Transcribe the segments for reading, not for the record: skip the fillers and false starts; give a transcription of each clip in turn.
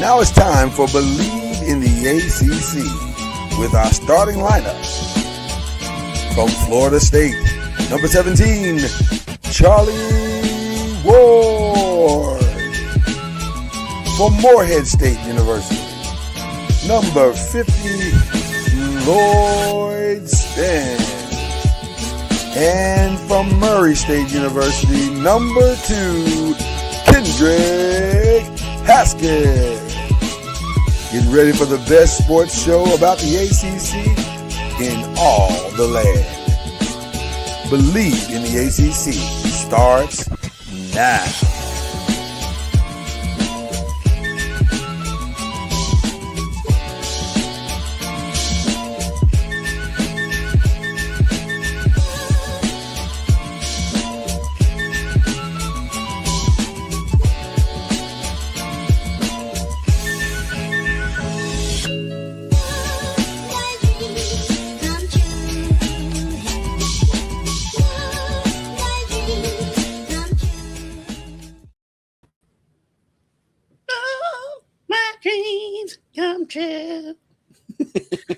Now it's time for Believe in the ACC with our starting lineup. From Florida State, number 17, Charlie Ward. From Morehead State University, number 50, Lloyd Span. And from Murray State University, number 2, Kendrick Haskett. Get ready for the best sports show about the ACC in all the land. Believe in the ACC starts now.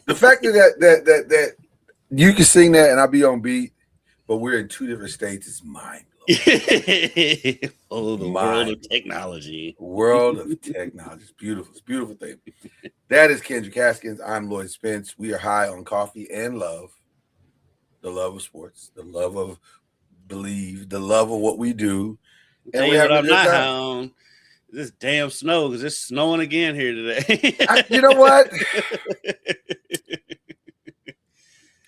The fact that you can sing that and I'll be on beat, but we're in two different states is mind blowing. Oh, the world of technology. World of technology. It's beautiful. It's a beautiful thing. That is Kendrick Haskins. I'm Lloyd Spence. We are high on coffee and love. The love of sports, the love of Believe, the love of what we do. And we have I'm not high on this damn snow, because it's snowing again here today. You know what?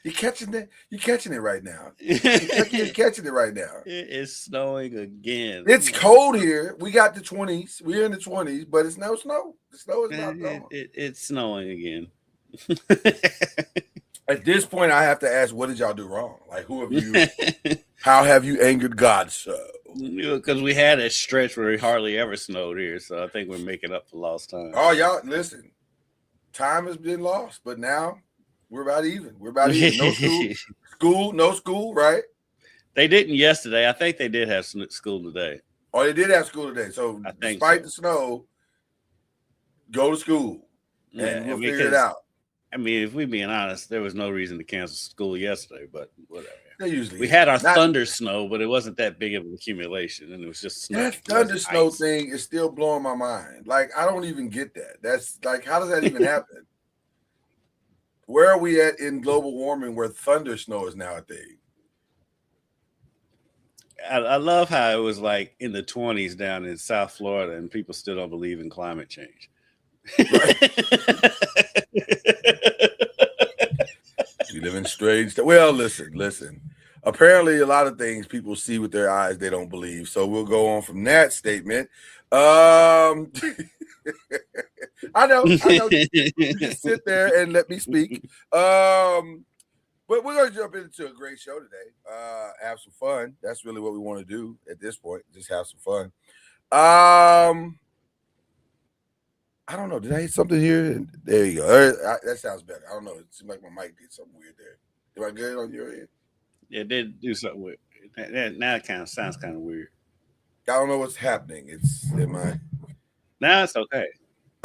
You're catching it. You're catching it right now. You're catching it right now. It is snowing again. It's cold here. We got the 20s. We're in the 20s, but it's no snow. The snow is not gone. It's snowing again. At this point, I have to ask, what did y'all do wrong? Like, who have you? How have you angered God so? Because we had a stretch where it hardly ever snowed here, so I think we're making up for lost time. Oh, y'all, listen. Time has been lost, but now we're about even. We're about even. No school, right? They didn't yesterday. I think they did have school today. Oh, they did have school today. So despite the snow, go to school and we'll figure it out. I mean, if we're being honest, there was no reason to cancel school yesterday, but whatever. We had our thunder snow, but it wasn't that big of an accumulation, and it was just snow. That thunder snow thing is still blowing my mind. Like, I don't even get that. That's like, how does that even happen? Where are we at in global warming where thunder snow is now a thing? I love how it was like in the 20s down in South Florida, and people still don't believe in climate change. Right. We live in strange. Well, listen. Apparently, a lot of things people see with their eyes they don't believe. So we'll go on from that statement. I know. You can sit there and let me speak. But we're going to jump into a great show today. Have some fun. That's really what we want to do at this point. Just have some fun. I don't know. Did I hit something here? There you go. That sounds better. I don't know. It seemed like my mic did something weird there. Am I good on your end? Yeah, it did do something weird. Now it kind of sounds kind of weird. I don't know what's happening. Now it's okay.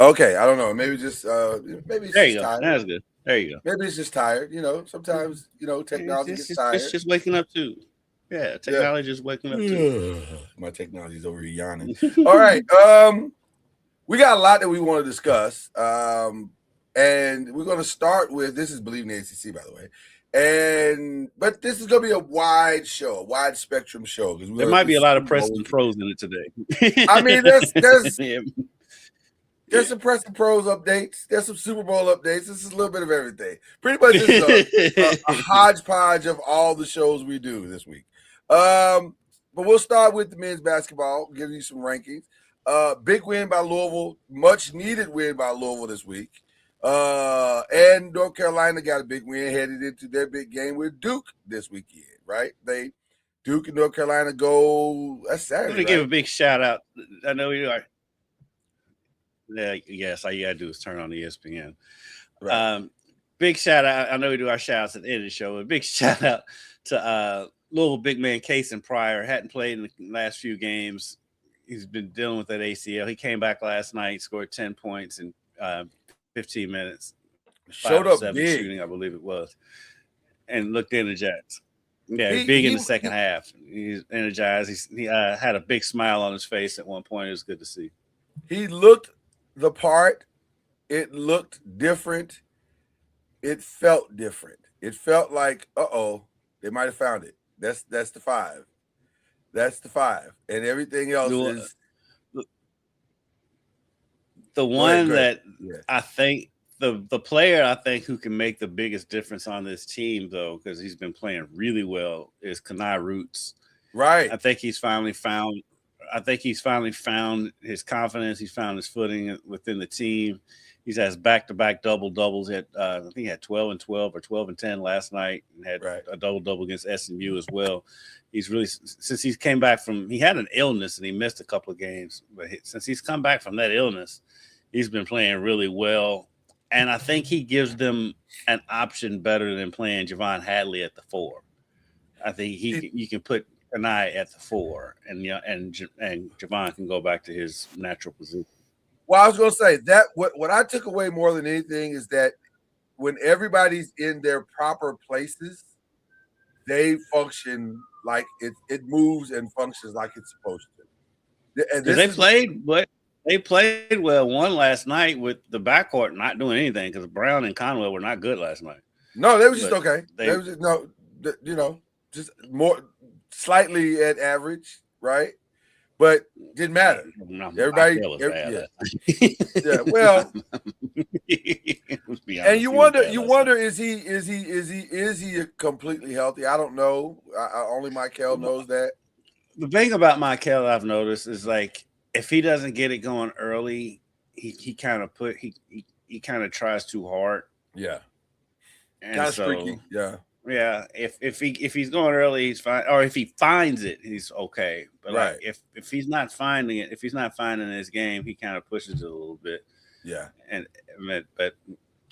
Okay, I don't know. Maybe just maybe it's There just you go. tired. That's good. There you go. Maybe it's just tired. Sometimes technology gets tired. It's just waking up too. Yeah, Yeah. technology is waking up too. My technology's over here yawning. All right. We got a lot that we want to discuss. And we're gonna start with this is Believe in the ACC, by the way. But this is gonna be a wide show, a wide spectrum show because There might be a lot of Preston pros in it today. I mean, there's Yeah. There's some Preston Pros updates. There's some Super Bowl updates. This is a little bit of everything. Pretty much this is a hodgepodge of all the shows we do this week. But we'll start with the men's basketball, give you some rankings. Big win by Louisville, much needed win by Louisville this week. And North Carolina got a big win headed into their big game with Duke this weekend, right? Duke and North Carolina go. That's Saturday. Let me give a big shout out. I know you are. Yes, all you gotta do is turn on ESPN. Right. Big shout out. I know we do our shout outs at the end of the show. A big shout out to Louisville big man Cason Pryor. Hadn't played in the last few games. He's been dealing with that ACL. He came back last night, scored 10 points in 15 minutes. Showed up big. Shooting, I believe it was, and looked energized. Yeah, big in the second half. He's energized. He had a big smile on his face at one point. It was good to see. He looked the part. It looked different. It felt different. It felt like, they might have found it. That's the 5. That's the 5. And everything else is the one that I think the player I think who can make the biggest difference on this team, though, because he's been playing really well, is Kenai Roots. Right. I think he's finally found his confidence. He's found his footing within the team. He's has back-to-back double-doubles. I think he had 12 and 12 or 12 and 10 last night, and had a double-double against SMU as well. He's really, since he came back from, he had an illness and he missed a couple of games, but since he's come back from that illness, he's been playing really well. And I think he gives them an option better than playing Javon Hadley at the 4. I think you can put Kenai at the 4, and Javon can go back to his natural position. Well, I was going to say that what I took away more than anything is that when everybody's in their proper places, they function like it moves and functions like it's supposed to. And they played well. One last night with the backcourt not doing anything because Brown and Conwell were not good last night. No, they were just okay. They were just just more slightly at average, right? But didn't matter. Everybody, well, and you wonder, is he completely healthy? I don't know. Only Michael knows that. The thing about Michael I've noticed is like if he doesn't get it going early, he kind of tries too hard. Yeah, kind of streaky. Yeah. Yeah, if he's going early, he's fine. Or if he finds it, he's okay. But like if he's not finding it, if he's not finding his game, he kind of pushes it a little bit. Yeah. But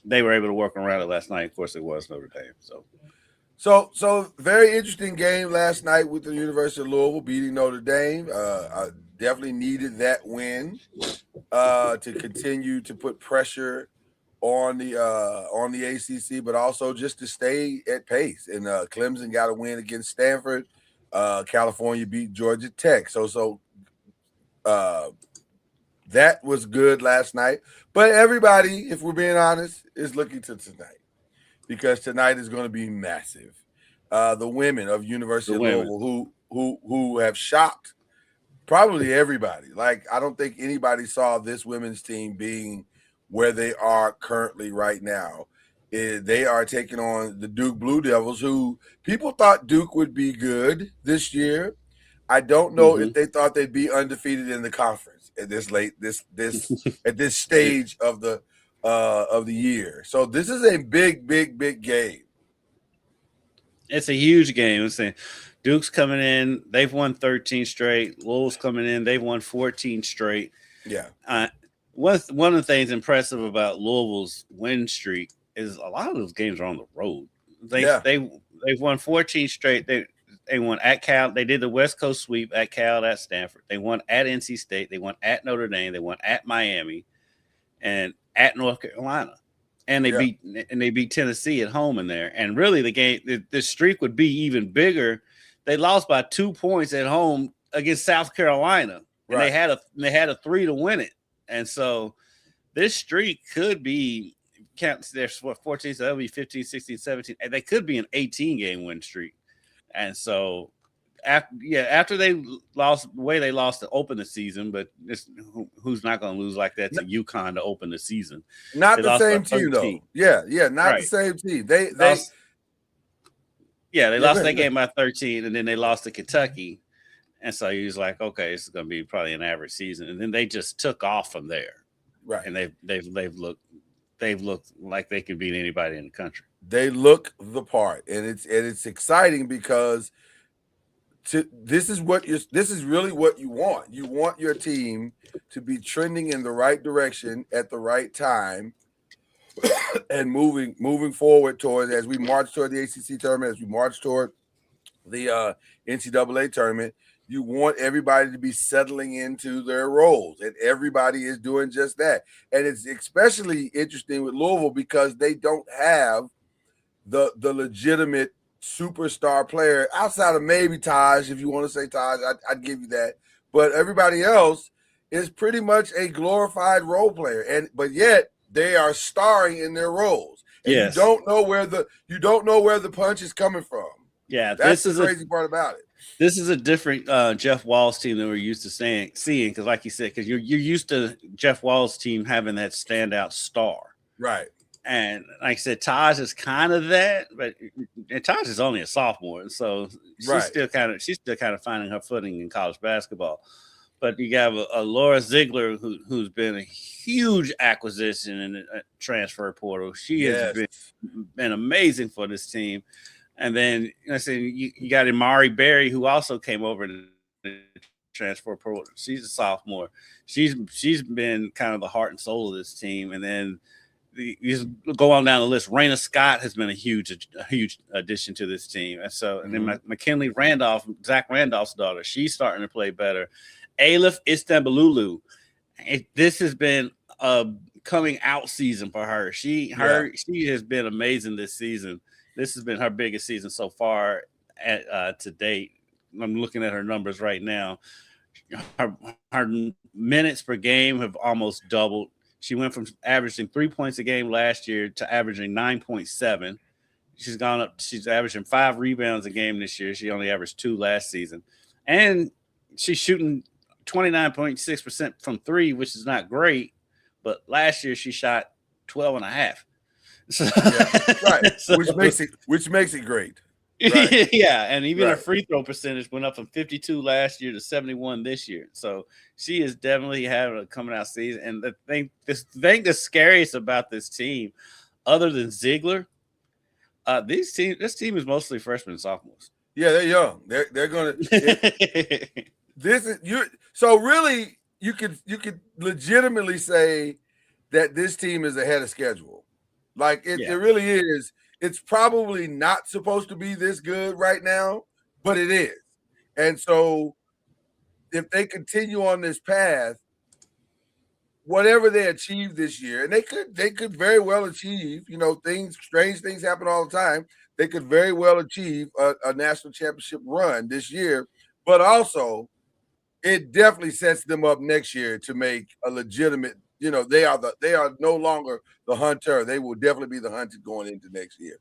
they were able to work around it last night. Of course, it was Notre Dame. So very interesting game last night with the University of Louisville beating Notre Dame. I definitely needed that win to continue to put pressure on the ACC, but also just to stay at pace. And Clemson got a win against Stanford. California beat Georgia Tech. So that was good last night. But everybody, if we're being honest, is looking to tonight because tonight is going to be massive. The women of University of Louisville who have shocked probably everybody. Like I don't think anybody saw this women's team being where they are currently right now. They are taking on the Duke Blue Devils, who people thought Duke would be good this year. I don't know if they thought they'd be undefeated in the conference at this at this stage of the year. So this is a big game. It's a huge game. I'm saying Duke's coming in, they've won 13 straight. Louisville's coming in, they've won 14 straight. Yeah. One of the things impressive about Louisville's win streak is a lot of those games are on the road. They've won 14 straight. They won at Cal. They did the West Coast sweep at Cal, at Stanford. They won at NC State. They won at Notre Dame. They won at Miami. and at North Carolina. And they beat Tennessee at home in there. And really, the streak would be even bigger. They lost by 2 points at home against South Carolina, and they had a 3 to win it. And so this streak could be there's 14, so that'll be 15, 16, 17. And they could be an 18-game win streak. And so after they lost the way they lost to open the season, but who's not going to lose like that to UConn to open the season? Not the same team though. Yeah, not the same team. They lost that game by 13, and then they lost to Kentucky, and so he was like, okay, this is going to be probably an average season, and then they just took off from there, right? And they've looked like they can beat anybody in the country. They look the part, and it's exciting because this is really what you want. You want your team to be trending in the right direction at the right time, and moving forward towards, as we march toward the ACC tournament, as we march toward the NCAA tournament. You want everybody to be settling into their roles, and everybody is doing just that. And it's especially interesting with Louisville because they don't have the legitimate superstar player outside of maybe Taj. If you want to say Taj, I'd give you that. But everybody else is pretty much a glorified role player, but yet they are starring in their roles. And you don't know where the punch is coming from. Yeah, that's the crazy part about it. This is a different Jeff Walz team than we're used to seeing because, like you said, because you're used to Jeff Walz team having that standout star, right? And like I said, Taj is kind of that, but Taj is only a sophomore, and so she's still kind of finding her footing in college basketball. But you got a Laura Ziegler who's been a huge acquisition in the transfer portal. She has been amazing for this team. And then you got Amari Berry, who also came over to the transfer portal. She's a sophomore. She's been kind of the heart and soul of this team. And then you go on down the list. Raina Scott has been a huge addition to this team. And so, and then McKinley Randolph, Zach Randolph's daughter, she's starting to play better. Alif Istanbululu. This has been a coming out season for her. She has been amazing this season. This has been her biggest season so far to date. I'm looking at her numbers right now. Her minutes per game have almost doubled. She went from averaging 3 points a game last year to averaging 9.7. She's gone up. She's averaging 5 rebounds a game this year. She only averaged 2 last season. And she's shooting 29.6% from 3, which is not great. But last year she shot 12.5. So, right. So, which makes it great. Right. Yeah, and even her free throw percentage went up from 52 last year to 71 this year. So she is definitely having a coming out season. And the thing that's scariest about this team, other than Ziegler, this team is mostly freshmen and sophomores. Yeah, they're young. They're gonna. So really, you could legitimately say that this team is ahead of schedule. Like it really is. It's probably not supposed to be this good right now, but it is. And so if they continue on this path, whatever they achieve this year, and they could very well achieve, strange things happen all the time. They could very well achieve a national championship run this year, but also it definitely sets them up next year to make a legitimate. They are no longer the hunter. They will definitely be the hunted going into next year.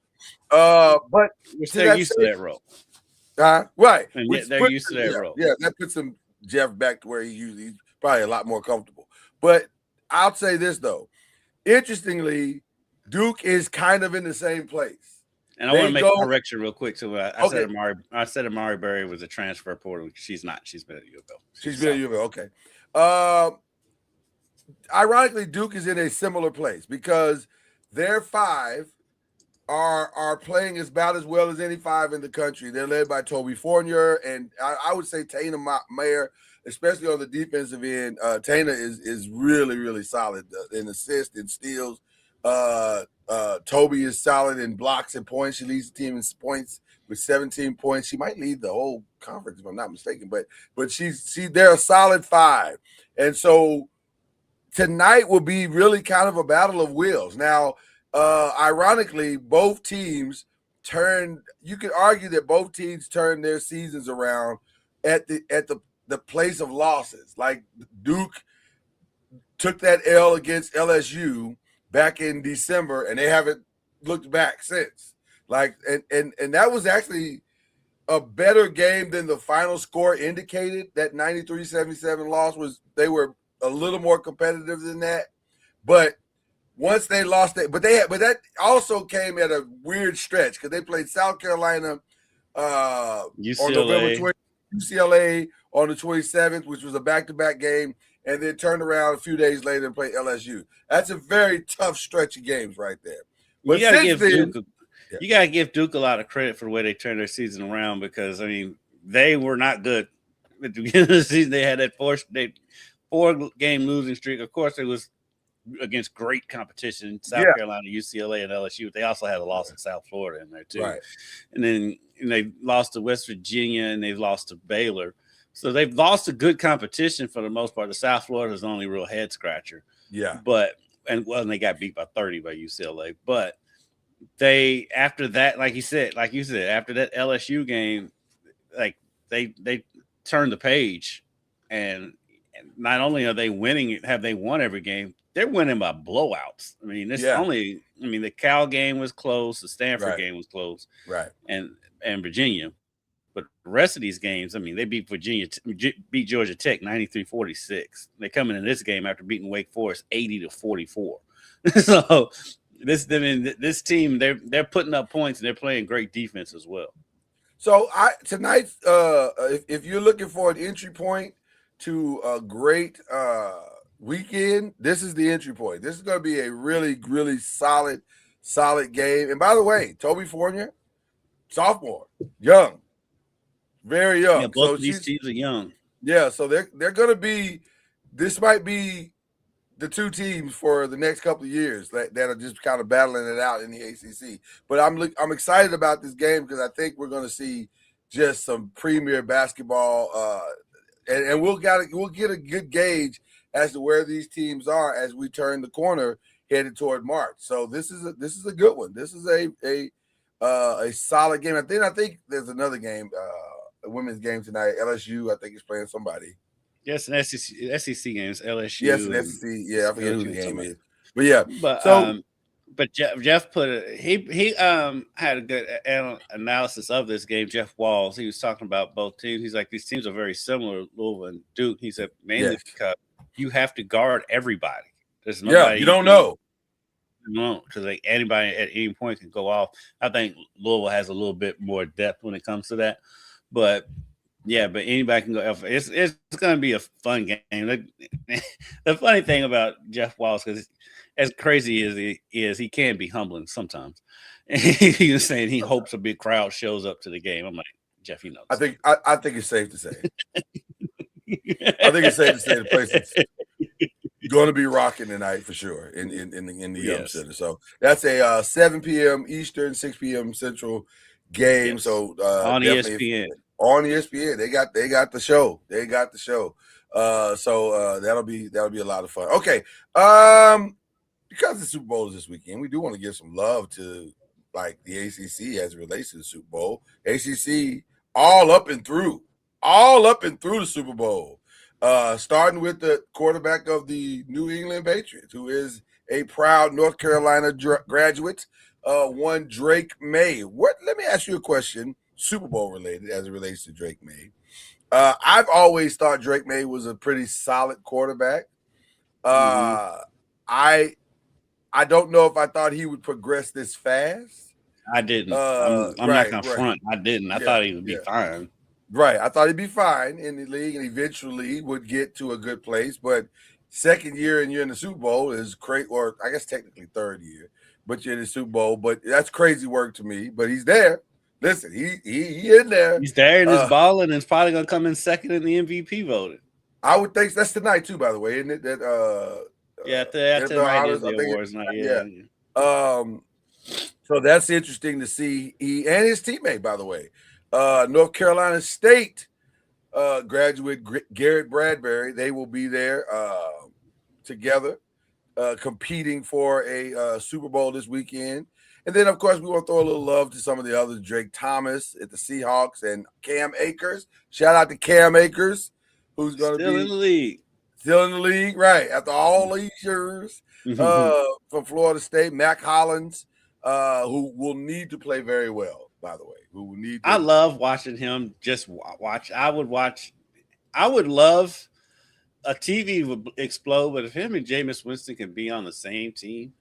But they're used to that role. Right. They're used to that role. Yeah, that puts him Jeff back to where he's probably a lot more comfortable. But I'll say this though. Interestingly, Duke is kind of in the same place. And I want to make a correction real quick. So I said Amari Berry was a transfer portal. She's not. She's been at U of L. She's been at U of L. Okay. Ironically, Duke is in a similar place because their 5 are playing about as well as any 5 in the country. They're led by Toby Fournier, and I would say Tana Mayer, especially on the defensive end. Tana is really, really solid in assists and steals. Toby is solid in blocks and points. She leads the team in points with 17 points. She might lead the whole conference if I'm not mistaken, but they're a solid 5. And so tonight will be really kind of a battle of wills. Now, ironically, both teams you could argue that both teams turned their seasons around at the place of losses. Like Duke took that L against LSU back in December, and they haven't looked back since. Like, and that was actually a better game than the final score indicated. That 93-77 loss they were a little more competitive than that. But once they lost it, but that also came at a weird stretch because they played South Carolina on November 20th, UCLA on the 27th, which was a back-to-back game, and then turned around a few days later and played LSU. That's a very tough stretch of games right there. But you gotta give Duke a lot of credit for the way they turned their season around, because I mean they were not good at the beginning of the season. They had that four-game losing streak. Of course, it was against great competition, South Carolina, UCLA, and LSU. They also had a loss in South Florida in there too. Right. And then they lost to West Virginia and they lost to Baylor. So they've lost a good competition for the most part. The South Florida is the only real head scratcher. Yeah. And they got beat by 30 by UCLA. But after that, like you said, after that LSU game, like they turned the page, and not only are they winning, have they won every game, they're winning by blowouts. I mean, the Cal game was close, the Stanford game was close, right, and Virginia. But the rest of these games, I mean, they beat beat Georgia Tech 93-46. They're coming in this game after beating Wake Forest 80-44. So this team, they're putting up points and they're playing great defense as well. So tonight, if you're looking for an entry point to a great weekend, this is the entry point. This is going to be a really, really solid game. And by the way, Toby Fournier, sophomore, young, very young. Yeah, both of these teams are young. Yeah, so they're going to be. This might be the two teams for the next couple of years that are just kind of battling it out in the ACC. But I'm excited about this game because I think we're going to see just some premier basketball, and we'll get a good gauge as to where these teams are as we turn the corner headed toward March. So this is a good one. This is a solid game. I think there's another game, a women's game tonight. LSU, I think, is playing somebody. Yes, an SEC games, LSU. Yes, an SEC. Yeah, I forget who the game is. But yeah, but Jeff he had a good analysis of this game. Jeff Walls, he was talking about both teams. He's like, these teams are very similar, Louisville and Duke. He said mainly because you have to guard everybody. There's nobody. You don't know. No, because like anybody at any point can go off. I think Louisville has a little bit more depth when it comes to that, but. Yeah, but anybody can go. It's going to be a fun game. The funny thing about Jeff Walls, because as crazy as he is, he can be humbling sometimes. He was saying he hopes a big crowd shows up to the game. I'm like, Jeff, you know. I think it's safe to say. I think it's safe to say the place is going to be rocking tonight for sure in the Yum Center. So that's a 7 p.m. Eastern, 6 p.m. Central game. Yes. So on ESPN. On ESPN, they got the show. They got the show. So that'll be a lot of fun. Okay, because the Super Bowl is this weekend, we do want to give some love to like the ACC as it relates to the Super Bowl. ACC all up and through the Super Bowl. Starting with the quarterback of the New England Patriots, who is a proud North Carolina graduate, one Drake May. Let me ask you a question. Super Bowl related as it relates to Drake May. I've always thought Drake May was a pretty solid quarterback. I don't know if I thought he would progress this fast. I didn't. I'm not going to front. I didn't. I thought he would be fine. Right. I thought he'd be fine in the league and eventually would get to a good place. But second year and you're in the Super Bowl is great, or I guess technically third year, but you're in the Super Bowl. But that's crazy work to me. But he's there. Listen, he in there. He's there and he's balling, and it's probably gonna come in second in the MVP voting. I would think that's tonight too, by the way, isn't it? That tonight is the awards night. Yeah. So that's interesting to see. He and his teammate, by the way, North Carolina State graduate Garrett Bradbury. They will be there. together, competing for a Super Bowl this weekend. And then, of course, we want to throw a little love to some of the others. Drake Thomas at the Seahawks and Cam Akers. Shout out to Cam Akers, who's going to be still in the league. Still in the league, right? After all these years from Florida State. Mac Hollins, who will need to play very well, by the way. Who will need to. I love watching him just watch. I would love a TV would explode, but if him and Jameis Winston can be on the same team.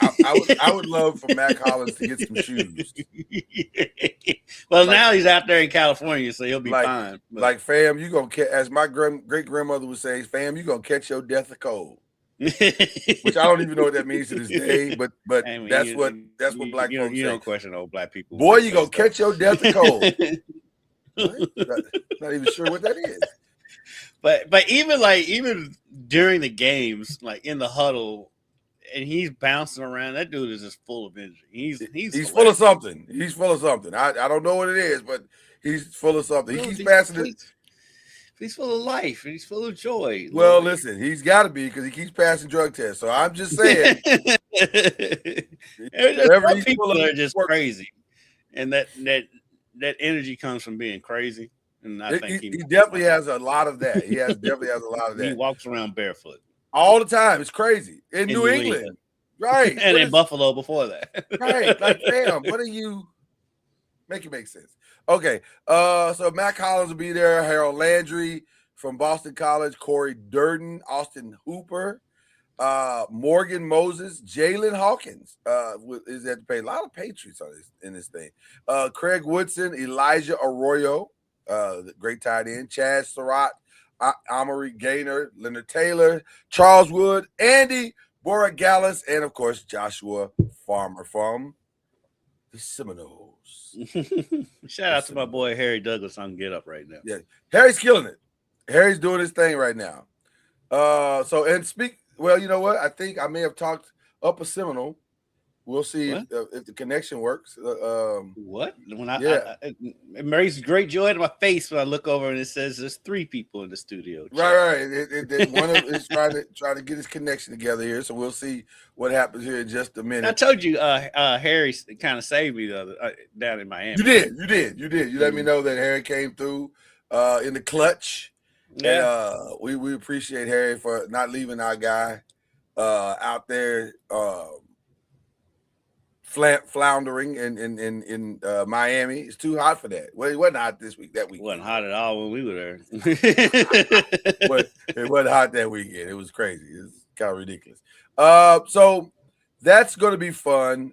I would love for Mac Hollins to get some shoes. Well, now he's out there in California, so he'll be fine. But. Like, fam, you gonna catch, as my great grandmother would say, fam, you gonna catch your death of cold. Which I don't even know what that means to this day, but I mean, that's what black folks say. You don't question old black people. Boy, you gonna catch your death of cold. Not even sure what that is. But even during the games, like in the huddle. And he's bouncing around. That dude is just full of energy. He's full of something. He's full of something. I don't know what it is, but he's full of something. He keeps passing it. He's full of life and he's full of joy. Well, listen, he's got to be because he keeps passing drug tests. So I'm just saying. Some people are just crazy, and that energy comes from being crazy. And I think he definitely has a lot of that. He definitely has a lot of that. He walks around barefoot. All the time. It's crazy. In New England. Right. And in Buffalo before that. Right. Like, damn, what are you? Make it make sense. Okay. So Mac Hollins will be there. Harold Landry from Boston College. Corey Durden. Austin Hooper. Morgan Moses. Jalen Hawkins is at the pay. A lot of Patriots on in this thing. Craig Woodson. Elijah Arroyo. The great tight end. Chad Surratt. Amory Gaynor, Leonard Taylor, Charles Wood, Andy Borregales, and of course Joshua Farmer from the Seminoles. Shout out to my boy Harry Douglas on Get Up right now. Yeah, Harry's killing it. Harry's doing his thing right now. Well, you know what? I think I may have talked up a Seminole. We'll see if the connection works. What? It brings great joy to my face when I look over and it says there's 3 people in the studio. Right. One of them is trying to get his connection together here, so we'll see what happens here in just a minute. I told you, Harry kind of saved me down in Miami. You did. You let me know that Harry came through in the clutch. Yeah, and, we appreciate Harry for not leaving our guy out there. Floundering in Miami. It's too hot for that. Well, it wasn't hot this week. That week it wasn't hot at all when we were there. But it wasn't hot that weekend. It was crazy. It's kind of ridiculous. So that's going to be fun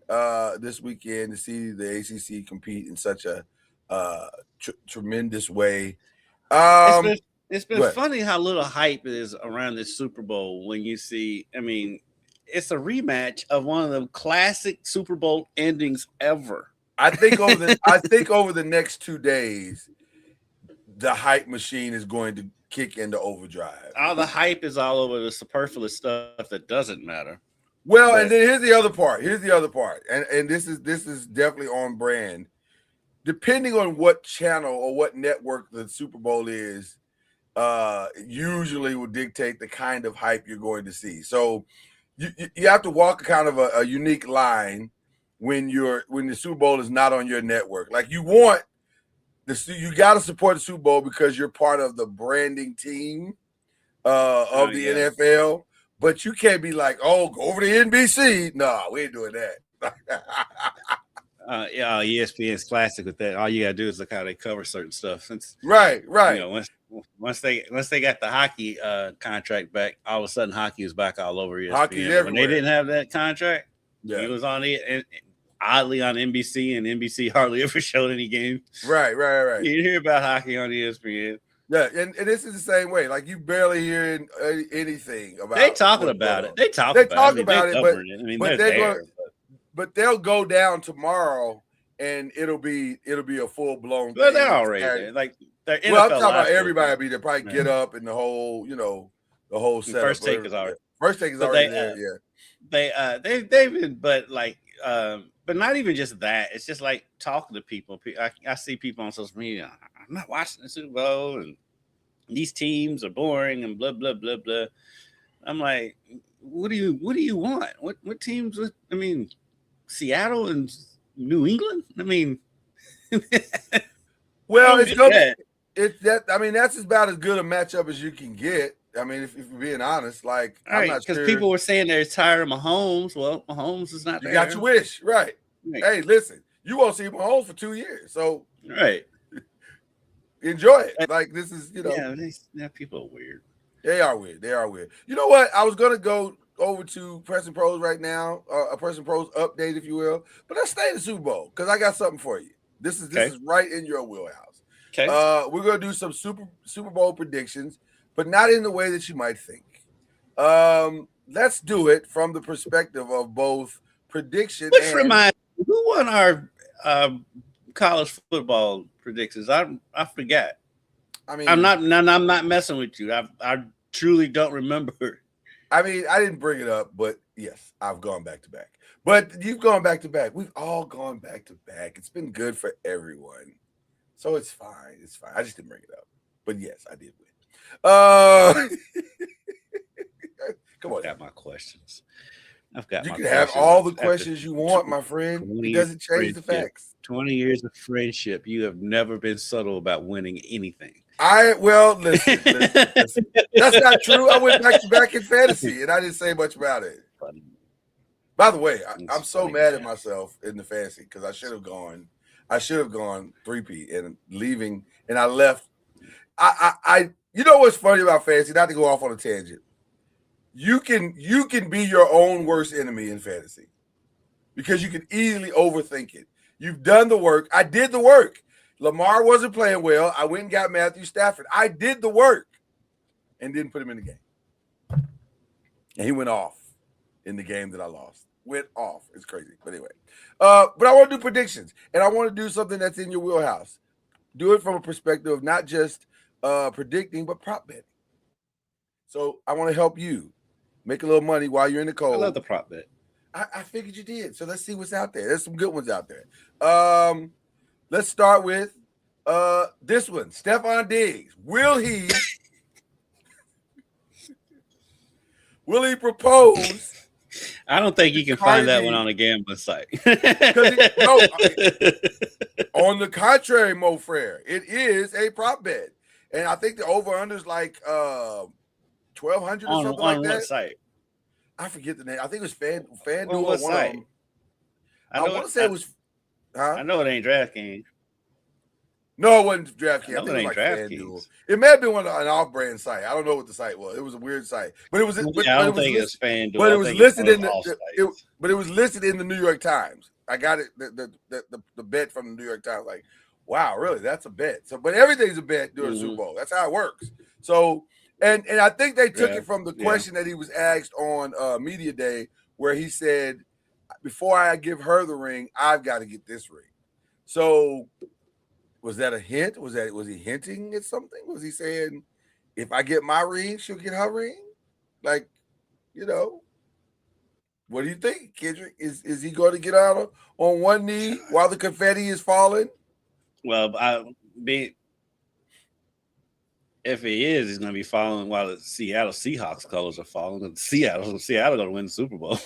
this weekend to see the ACC compete in such a tremendous way. It's been funny how little hype is around this Super Bowl when you see. I mean. It's a rematch of one of the classic Super Bowl endings ever. I think over the next 2 days, the hype machine is going to kick into overdrive. All the hype is all over the superfluous stuff that doesn't matter. Well, and then here's the other part. And this is definitely on brand. Depending on what channel or what network the Super Bowl is, usually will dictate the kind of hype you're going to see. So you have to walk kind of a unique line when the Super Bowl is not on your network. Like you got to support the Super Bowl because you're part of the branding team of the NFL. But you can't be like, oh, go over to NBC. No, we ain't doing that. ESPN's classic with that. All you gotta do is look how they cover certain stuff. Right. You know, once they got the hockey contract back, all of a sudden hockey was back all over ESPN. Hockey's everywhere. When they didn't have that contract, it was on it, and oddly on NBC, and NBC hardly ever showed any games. Right. You didn't hear about hockey on ESPN. Yeah, and this is the same way. Like you barely hearing anything about. They talking about it. They talk about it, but they'll go down tomorrow, and it'll be a full blown. Well, they're already there. Like I'm talking about everybody be there. Probably get up and the whole setup. First take is already there. Yeah, they've been, but not even just that. It's just like talking to people. I see people on social media. I'm not watching the Super Bowl, and these teams are boring, and blah blah blah blah. I'm like, what do you want? What teams? I mean, Seattle and New England. I mean, well, it's gonna. It's that. I mean, that's about as good a matchup as you can get. I mean, if you're being honest, like I'm not sure. Because people were saying they're tired of Mahomes. Well, Mahomes is not there. You got your wish, right? Hey, listen, you won't see Mahomes for 2 years, so enjoy it. Like this is, yeah, people are weird. They are weird. They are weird. You know what? I was gonna go over to Press and Pros right now, a Press and Pros update, if you will. But let's stay in the Super Bowl because I got something for you. This is right in your wheelhouse. Okay. We're gonna do some Super Bowl predictions, but not in the way that you might think. Let's do it from the perspective of both prediction. Which reminds me, who won our college football predictions? I forgot. I mean, I'm not messing with you. I truly don't remember. I mean, I didn't bring it up, but yes, I've gone back to back. But you've gone back to back. We've all gone back to back. It's been good for everyone. So it's fine. It's fine. I just didn't bring it up. But yes, I did win. Come on. I've got my questions. You can have all the questions you want, my friend. It doesn't change the facts. 20 years of friendship. You have never been subtle about winning anything. Listen. That's not true. I went back to back in fantasy and I didn't say much about it. Funny. By the way, I'm so mad at myself in the fantasy because I should have gone 3P and leaving, and I left. I you know what's funny about fantasy? Not to go off on a tangent. You can be your own worst enemy in fantasy because you can easily overthink it. You've done the work. I did the work. Lamar wasn't playing well. I went and got Matthew Stafford. I did the work and didn't put him in the game. And he went off in the game that I lost. Went off. It's crazy. But anyway. But I want to do predictions. And I want to do something that's in your wheelhouse. Do it from a perspective of not just predicting, but prop betting. So I want to help you make a little money while you're in the cold. I love the prop bet. I figured you did. So let's see what's out there. There's some good ones out there. Let's start with this one. Stephon Diggs. Will he propose? I don't think you can find that one on a gambling site. On the contrary, Mo Frere, it is a prop bet. And I think the over-under is like 1,200 or something like that. On what site? I forget the name. I think it was FanDuel or one site? Of them. I want to say it was. I know it ain't DraftKings. No, it wasn't DraftKings. I think it was like FanDuel. It may have been an off-brand site. I don't know what the site was. It was a weird site, but it was. I don't think it was FanDuel. But it was listed in but it was listed in the New York Times. I got it. The bet from the New York Times. Like, wow, really? That's a bet. So, but everything's a bet during the Super Bowl. That's how it works. So, and I think they took it from the question that he was asked on Media Day, where he said, "Before I give her the ring, I've got to get this ring." So. Was that a hint? Was he hinting at something? Was he saying, if I get my ring, she'll get her ring? Like, what do you think, Kendrick? Is he going to get out on one knee while the confetti is falling? Well, if he is, he's going to be falling while the Seattle Seahawks colors are falling. And Seattle going to win the Super Bowl.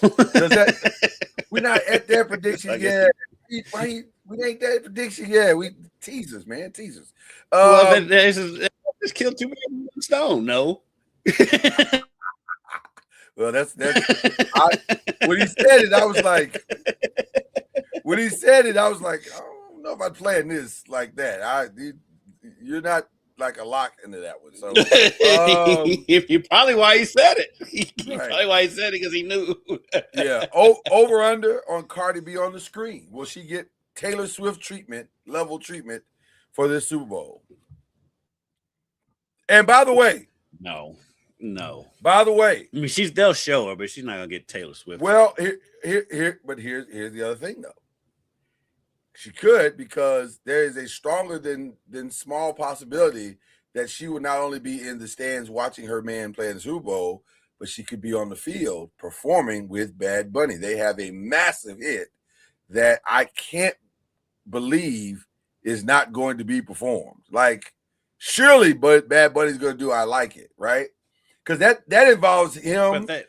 We're not at that prediction yet. We ain't that prediction yet. We teasers, man, teasers. Well, just killed 2 birds with 1 stone. No. Well, that's when he said it, I was like, I don't know if I'm playing this like that. You're not like a lock into that one. So you're probably why he said it. Probably why he said it because he knew. Yeah. Over under on Cardi B on the screen. Will she get Taylor Swift level treatment for this Super Bowl? And by the way, no. By the way, I mean they'll show her, but she's not gonna get Taylor Swift. Well, here's the other thing though. She could, because there is a stronger than small possibility that she would not only be in the stands watching her man play in the Super Bowl, but she could be on the field performing with Bad Bunny. They have a massive hit that I can't believe is not going to be performed. Like, surely, but Bad Bunny's going to do I Like It, right? because that involves him, But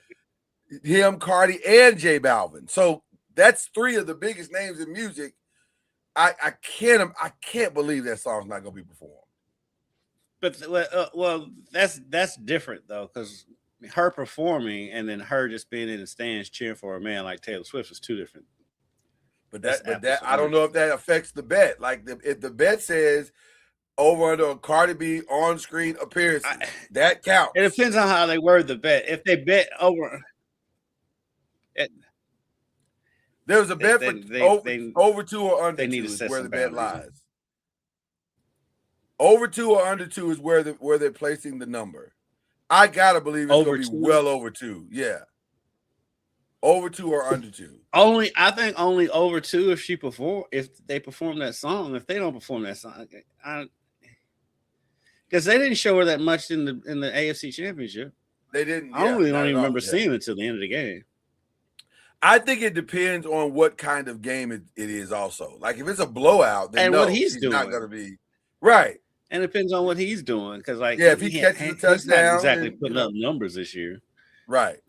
Cardi, and J Balvin. So that's 3 of the biggest names in music. I can't believe that song's not gonna be performed. But well, that's different though, because her performing and then her just being in the stands cheering for a man like Taylor Swift is 2 different. But that I don't know if that affects the bet. Like if the bet says over under Cardi B on screen appearances, that counts. It depends on how they word the bet. If they bet over, there was a bet for over 2 or under 2 is where the bet lies. Over 2 or under 2 is where they're placing the number. I gotta believe it's gonna be well over 2. Yeah. Over 2 or under 2. I think only over 2 if they perform that song. If they don't perform that song, because they didn't show her that much in the AFC Championship. They didn't. I don't even remember seeing it till the end of the game. I think it depends on what kind of game it is. Also, like if it's a blowout, then what he's doing, not going to be right. And it depends on what he's doing, because if he catches a touchdown, he's not exactly putting up numbers this year. Right.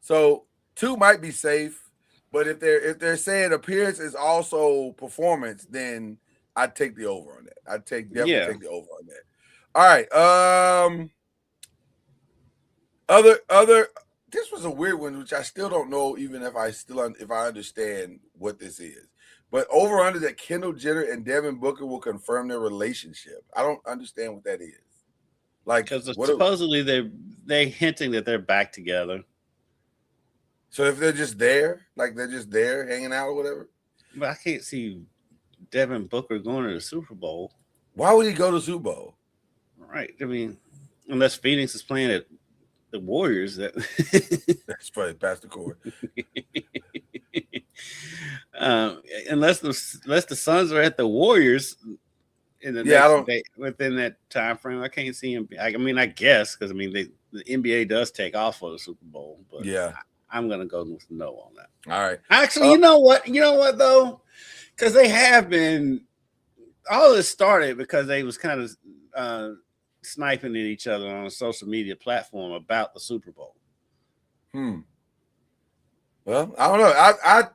So 2 might be safe, but if they're saying appearance is also performance, then I'd take the over on that. I'd definitely take the over on that. All right. Other. This was a weird one, which I still don't know, even if I understand what this is. But over under that Kendall Jenner and Devin Booker will confirm their relationship. I don't understand what that is. Like, because supposedly they hinting that they're back together. So if they're just there, like they're just there hanging out or whatever. But I can't see Devin Booker going to the Super Bowl. Why would he go to the Super Bowl? Right. I mean, unless Phoenix is playing at the Warriors, that's probably past the court. Unless the Suns are at the Warriors in the within that time frame, I can't see him. I mean, I guess because the NBA does take off for the Super Bowl, but I'm gonna go with no on that. All right. Actually, you know what though, because they have been. All of this started because they was kind of sniping at each other on a social media platform about the Super Bowl. Well, I don't know.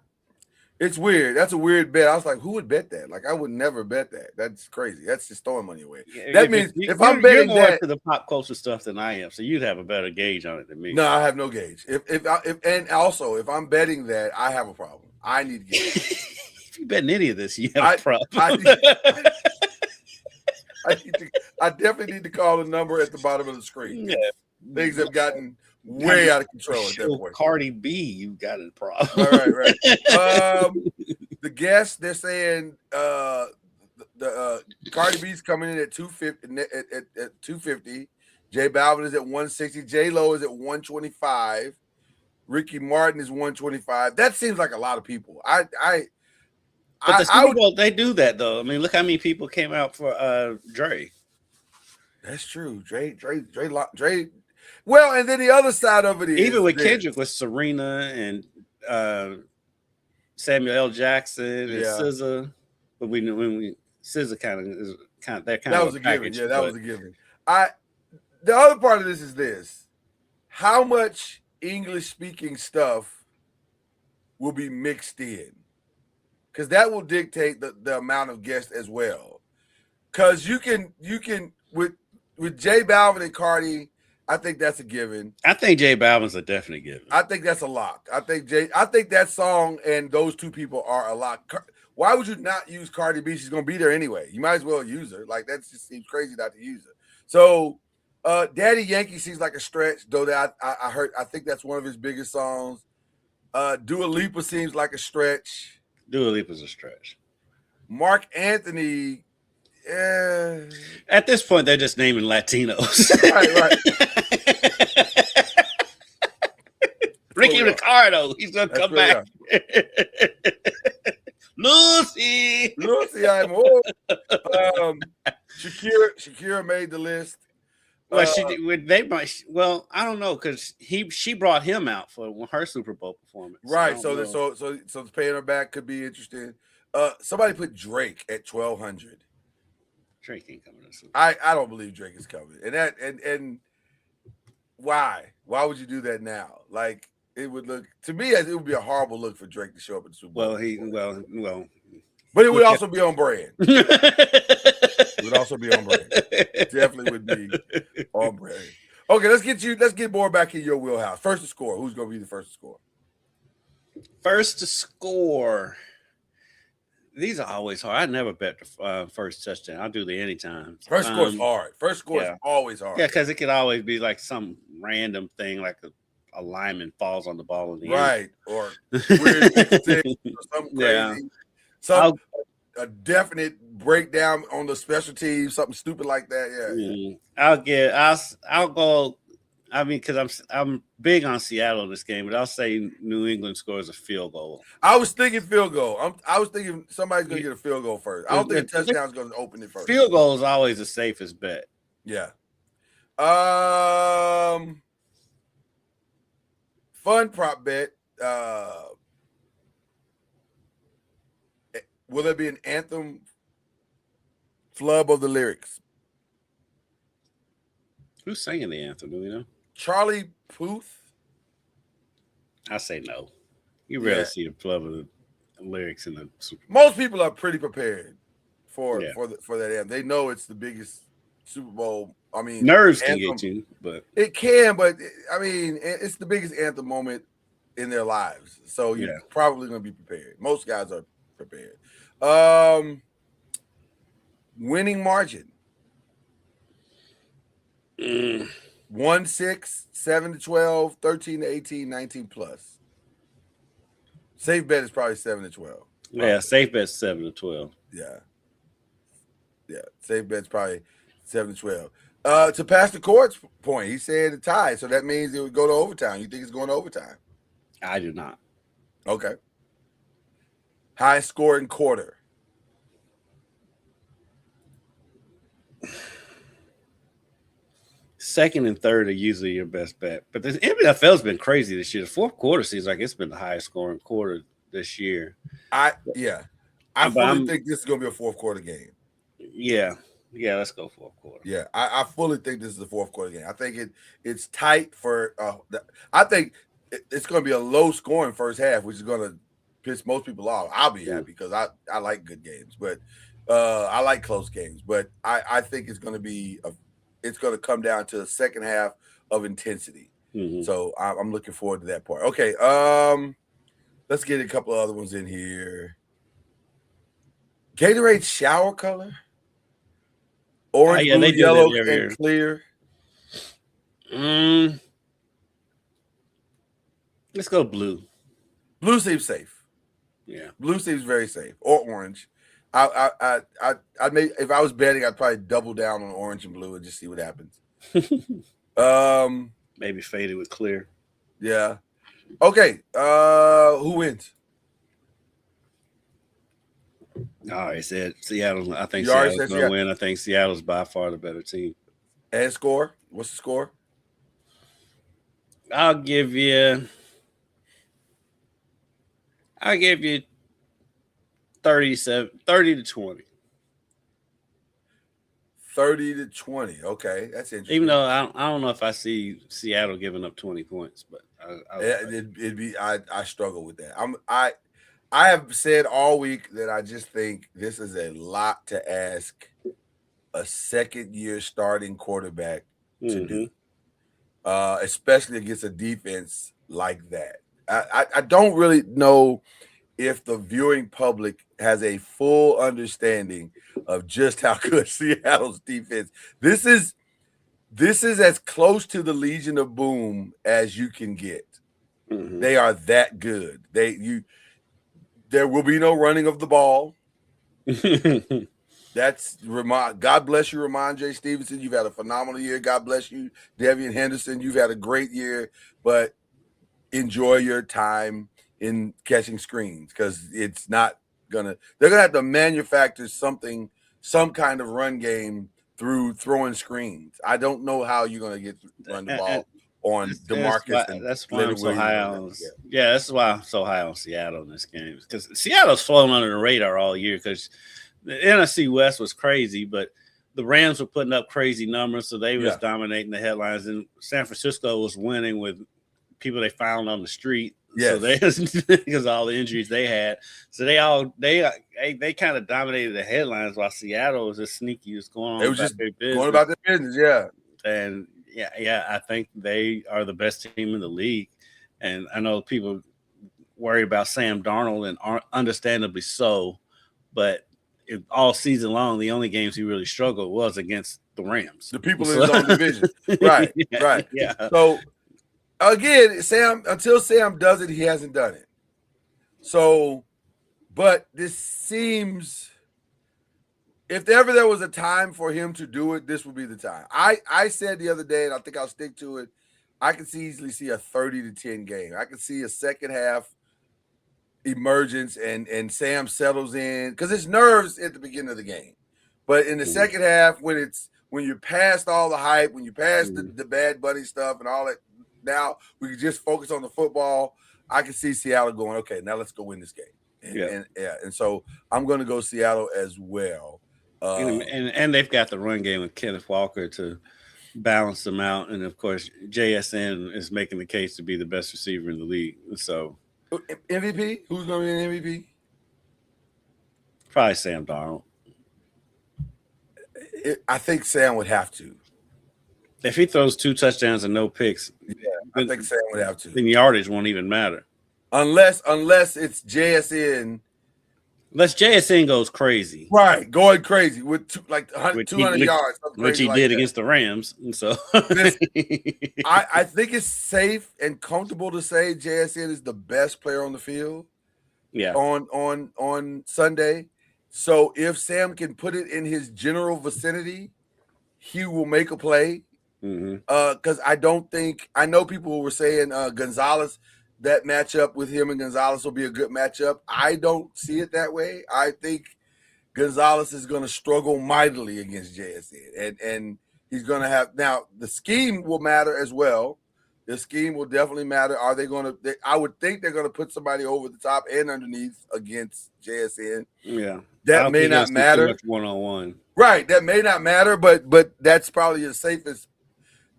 It's weird. That's a weird bet. I was like, who would bet that? Like, I would never bet that. That's crazy. That's just throwing money away. That means if I'm betting more into the pop culture stuff than I am, so you'd have a better gauge on it than me. No, I have no gauge. And also if I'm betting that, I have a problem. I need to get if you betting any of this, you have a problem. I definitely need to call the number at the bottom of the screen. Yeah. Things have gotten way out of control at that point. Cardi B, you got a problem. All right. The guests, they're saying the Cardi B's coming in at 250 at 250. J Balvin is at 160. J Lo is at 125. Ricky Martin is 125. That seems like a lot of people. But the Super Bowl, they do that though. I mean, look how many people came out for Dre. That's true. Dre. Well, and then the other side of it is even with Kendrick, with Serena and Samuel L. Jackson and SZA. But when SZA that was a given. Yeah, that was a given. The other part of this is this: how much English speaking stuff will be mixed in. Because that will dictate the amount of guests as well. Because you can with J Balvin and Cardi, I think that's a given. I think J Balvin's a definite given. I think that's a lock. I think that song and those 2 people are a lock. Why would you not use Cardi B? She's gonna be there anyway. You might as well use her. Like that just seems crazy not to use her. So Daddy Yankee seems like a stretch, though that I think that's one of his biggest songs. Dua Lipa seems like a stretch. Dua Lipa's a stretch. Mark Anthony. At this point, they're just naming Latinos. Right. Ricky Ricardo, he's gonna come back. Lucy, I'm old. Shakira made the list. Well, I don't know because she brought him out for her Super Bowl performance. Right. So paying her back could be interesting. Somebody put Drake at 1,200. Drake ain't coming to Super Bowl. I don't believe Drake is coming, and Why? Why would you do that now? Like, it would look to me as it would be a horrible look for Drake to show up at the Super Bowl. Well. But it would also be on brand. It would also be on brand. Definitely would be on brand. Okay, let's get more back in your wheelhouse. First to score. Who's going to be the first to score? First to score. These are always hard. I never bet the first touchdown. I'll do the anytime. First score is hard. First score is always hard. Yeah, because it could always be like some random thing, like a lineman falls on the ball in the end. Right. Or weird or something crazy. Yeah. A definite breakdown on the special team, something stupid like that. Yeah. I'll go. I mean, because I'm big on Seattle in this game, but I'll say New England scores a field goal. I was thinking field goal. I was thinking somebody's going to get a field goal first. I don't think a touchdown's going to open it first. Field goal is always the safest bet. Yeah. Fun prop bet. Will there be an anthem flub of the lyrics? Who's singing the anthem? Do we know? Charlie Puth? I say no. You rarely see the flub of the lyrics in the Super Bowl. Most people are pretty prepared for that anthem. They know it's the biggest Super Bowl. I mean, nerves can get you, but it can. But I mean, it's the biggest anthem moment in their lives, so you're probably going to be prepared. Most guys are prepared. Winning margin. 1-6, 7-12, 13-18, 19 plus. Safe bet is probably 7-12. Yeah, safe bet 7-12. Yeah. Safe bet's probably 7-12. To Pastor Court's point, he said a tie, so that means it would go to overtime. You think it's going to overtime? I do not. Okay. High scoring quarter. Second and third are usually your best bet. But the NFL's been crazy this year. The fourth quarter seems like it's been the highest scoring quarter this year. I fully think this is going to be a fourth quarter game. Yeah, let's go fourth quarter. Yeah, I fully think this is the fourth quarter game. I think it's tight for I think it's going to be a low scoring first half, which is going to piss most people off. I'll be happy because I like good games, but I like close games. But I think it's going to be it's going to come down to a second half of intensity. Mm-hmm. So I'm looking forward to that part. Okay, let's get a couple of other ones in here. Gatorade shower color, orange, blue, yellow, and clear. Let's go blue. Blue seems safe. Yeah, blue seems very safe. Or orange. I may, if I was betting, I'd probably double down on orange and blue and just see what happens. Maybe fade it with clear. Yeah. Okay. Who wins? I already said Seattle. I think Seattle's going to win. I think Seattle's by far the better team. And score? What's the score? I'll give you 30-20. 30-20. Okay, that's interesting. Even though I don't know if I see Seattle giving up 20 points, but it'd be. I struggle with that. I have said all week that I just think this is a lot to ask a second-year starting quarterback to do, especially against a defense like that. I don't really know if the viewing public has a full understanding of just how good Seattle's defense. This is as close to the Legion of Boom as you can get. Mm-hmm. They are that good. There will be no running of the ball. That's God bless you, Ramon J. Stevenson. You've had a phenomenal year. God bless you, Devian Henderson. You've had a great year, but enjoy your time in catching screens because it's not they're gonna have to manufacture some kind of run game through throwing screens. I don't know how you're gonna run the ball on DeMarcus. That's why I'm so high on. Yeah, that's why I'm so high on Seattle in this game because Seattle's flown under the radar all year because the NFC West was crazy, but the Rams were putting up crazy numbers, so they was dominating the headlines, and San Francisco was winning with people they found on the street. So they because of all the injuries they had, so they kind of dominated the headlines while Seattle was just sneaky, just going on. It was just going about their business, And I think they are the best team in the league. And I know people worry about Sam Darnold, and understandably so, but all season long, the only games he really struggled was against the Rams, the people in his own division. Right. Yeah. So again, until Sam does it, he hasn't done it. So, but this seems, if ever there was a time for him to do it, this would be the time. I said the other day, and I think I'll stick to it, I can easily see a 30-10 game. I can see a second half emergence and Sam settles in, because it's nerves at the beginning of the game. But in the second half, when you're past all the hype, when you're past the Bad Bunny stuff and all that, now we can just focus on the football. I can see Seattle going, okay, now let's go win this game. And so I'm going to go Seattle as well. And they've got the run game with Kenneth Walker to balance them out. And, of course, JSN is making the case to be the best receiver in the league. So MVP? Who's going to be an MVP? Probably Sam Darnold. I think Sam would have to. If he throws 2 touchdowns and no picks, I think Sam would have to. Then yardage won't even matter. Unless it's JSN. Unless JSN goes crazy. Right, going crazy with 200 yards. Which he did against the Rams. And so I think it's safe and comfortable to say JSN is the best player on the field. Yeah. On Sunday. So if Sam can put it in his general vicinity, he will make a play. Because I know people were saying Gonzalez, that matchup with him and Gonzalez will be a good matchup. I don't see it that way. I think Gonzalez is going to struggle mightily against JSN, and he's going to have, now the scheme will matter as well. The scheme will definitely matter. Are they going to? I would think they're going to put somebody over the top and underneath against JSN. Yeah, that may not matter. One-on-one, right? That may not matter, but that's probably the safest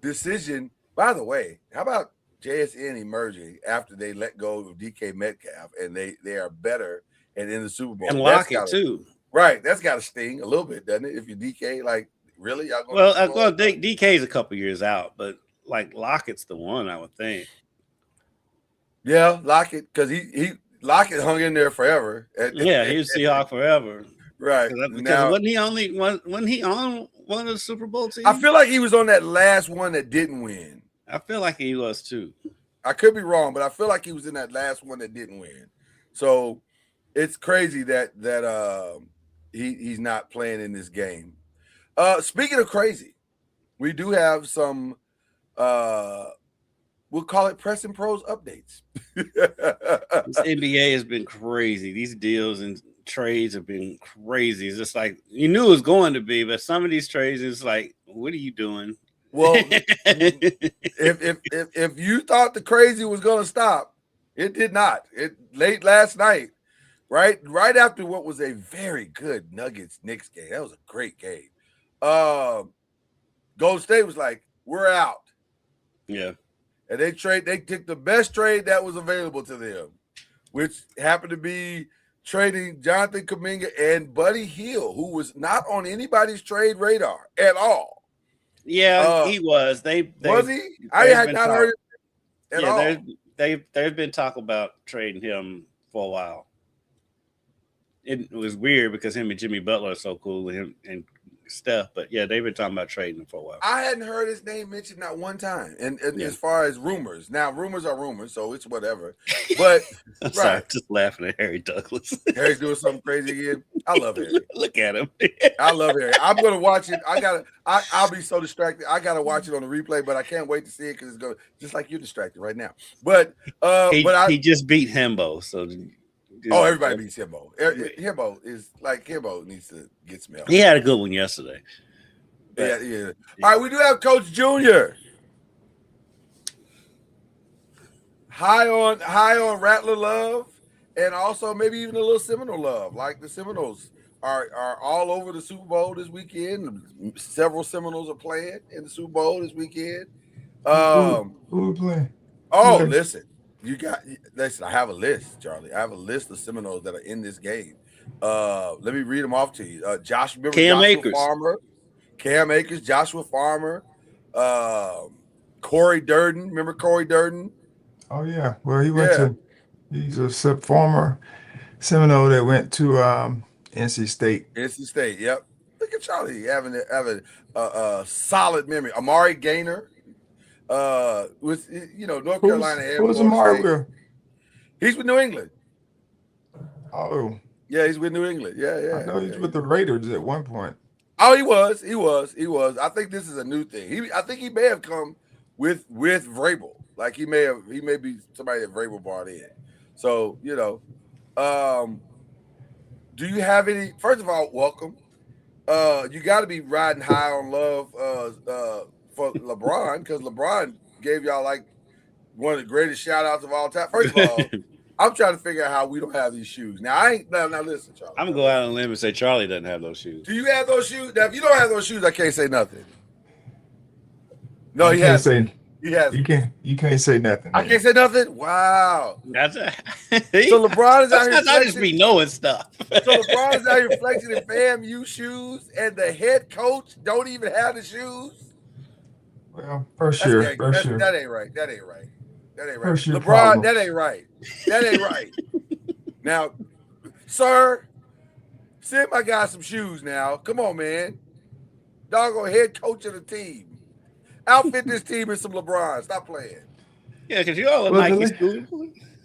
decision. By the way, how about JSN emerging after they let go of DK Metcalf and they are better and in the Super Bowl? And Lockett too. Right. That's got to sting a little bit, doesn't it? If you DK, like, really? DK is a couple years out, but like Lockett's the one, I would think. Yeah, Lockett, because Lockett hung in there forever. He was Seahawk forever. Right. Because wasn't he on one of the Super Bowl teams? I feel like he was on that last one that didn't win. I feel like he was too. I could be wrong, but I feel like he was in that last one that didn't win. So it's crazy that he's not playing in this game. Speaking of crazy, we do have some we'll call it Press and Pros updates. This NBA has been crazy. These deals and trades have been crazy. It's just like you knew it was going to be, but some of these trades is like, what are you doing? Well, if you thought the crazy was going to stop, it did not. It late last night, right after what was a very good Nuggets-Knicks game. That was a great game. Golden State was like, we're out. Yeah. And they took the best trade that was available to them, which happened to be trading Jonathan Kuminga and Buddy Hield, who was not on anybody's trade radar at all. Yeah, he was. Was he? I had not heard it at all. There's been talk about trading him for a while. It was weird because him and Jimmy Butler are so cool, and Steph. But yeah, they've been talking about trading him for a while. I hadn't heard his name mentioned not one time. And as far as rumors, now rumors are rumors, so it's whatever. But I'm sorry, I'm just laughing at Harry Douglas. Harry's doing something crazy again. I love Harry. Look at him. I love Harry. I'm gonna watch it. I'll be so distracted. I gotta watch it on the replay, but I can't wait to see it because it's going just like you're distracted right now. But he just beat Hembo, so. Everybody beats Hembo. Hembo needs to get smelled. He had a good one yesterday. Yeah. All right, we do have Coach Junior. High on Rattler love, and also maybe even a little Seminole love. Like the Seminoles are all over the Super Bowl this weekend. Several Seminoles are playing in the Super Bowl this weekend. Who are playing? Oh, listen, listen. I have a list, Charlie. I have a list of Seminoles that are in this game. Let me read them off to you. Joshua Akers. Farmer, Cam Akers, Joshua Farmer, Corey Durden. Remember Corey Durden? Oh yeah. Well, he's a former Seminole that went to NC State. NC State. Yep. Look at Charlie having a solid memory. Amari Gaynor. With North Carolina. Who's Amari with? He's with New England. Oh. Yeah, he's with New England. Yeah. I know he's with the Raiders at one point. Oh, he was. I think this is a new thing. I think he may have come with Vrabel. Like he may be somebody that Vrabel brought in. So, do you have any? First of all, welcome. You got to be riding high on love for LeBron, because LeBron gave y'all like one of the greatest shout outs of all time. First of all, I'm trying to figure out how we don't have these shoes. Now listen, Charlie. I'm gonna go out on a limb and say Charlie doesn't have those shoes. Do you have those shoes? Now, if you don't have those shoes, I can't say nothing. No, he has. He has. You can't say nothing. I can't say nothing. Wow. That's so LeBron is out here. I just be knowing stuff. So LeBron is out here flexing in FAMU shoes, and the head coach don't even have the shoes. Well, first year. That ain't right. First year LeBron, problems. that ain't right. Now, sir, send my guy some shoes now. Come on, man. Doggone head coach of the team. Outfit this team in some LeBron. Stop playing. Yeah, because you all are Nike school.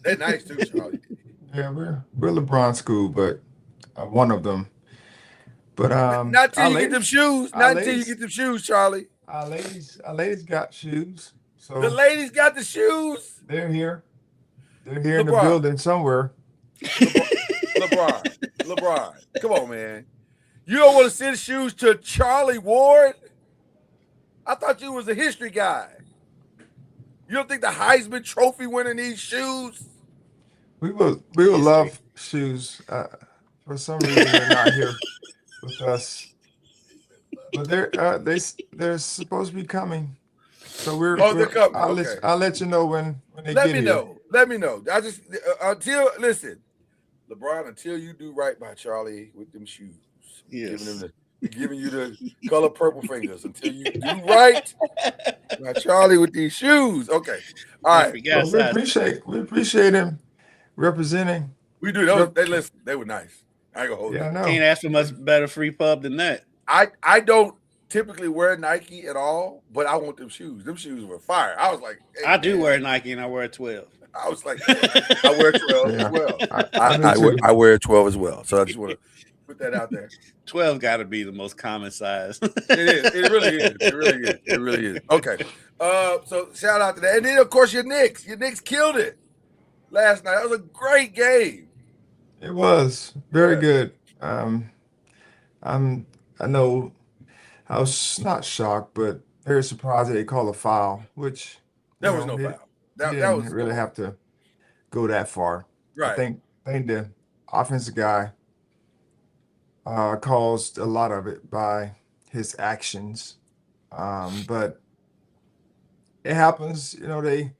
They're nice too, Charlie. Yeah, we're LeBron school, but one of them. But not till you get them shoes. Not until you get them shoes, Charlie. Our ladies got shoes. So the ladies got the shoes. They're here. They're here in the building somewhere. LeBron. Come on, man. You don't want to send shoes to Charlie Ward? I thought you was a history guy. You don't think the Heisman Trophy winner needs shoes? We will love shoes. For some reason, they're not here with us. But they're supposed to be coming. So they're coming. I'll let you know when they get here. Let me know. I just listen, LeBron. Until you do right by Charlie with them shoes, yes. Giving you the color purple fingers. Until you do right by Charlie with these shoes. Okay, all right. We appreciate him representing. We do. They were nice. I ain't gonna hold you. I know. Can't ask for much better free pub than that. I don't typically wear Nike at all, but I want them shoes. Them shoes were fire. I was like, hey, I do wear Nike and I wear a 12. I was like, I wear 12 as well. I wear 12 as well. So I just want to put that out there. 12 got to be the most common size. It is. It really is. Okay. So shout out to that. And then of course your Knicks. Your Knicks killed it last night. That was a great game. It was very good. I know I was not shocked, but very surprised that they called a foul, which there was no foul. That was really have to go that far. Right. I think the offensive guy caused a lot of it by his actions. But it happens, they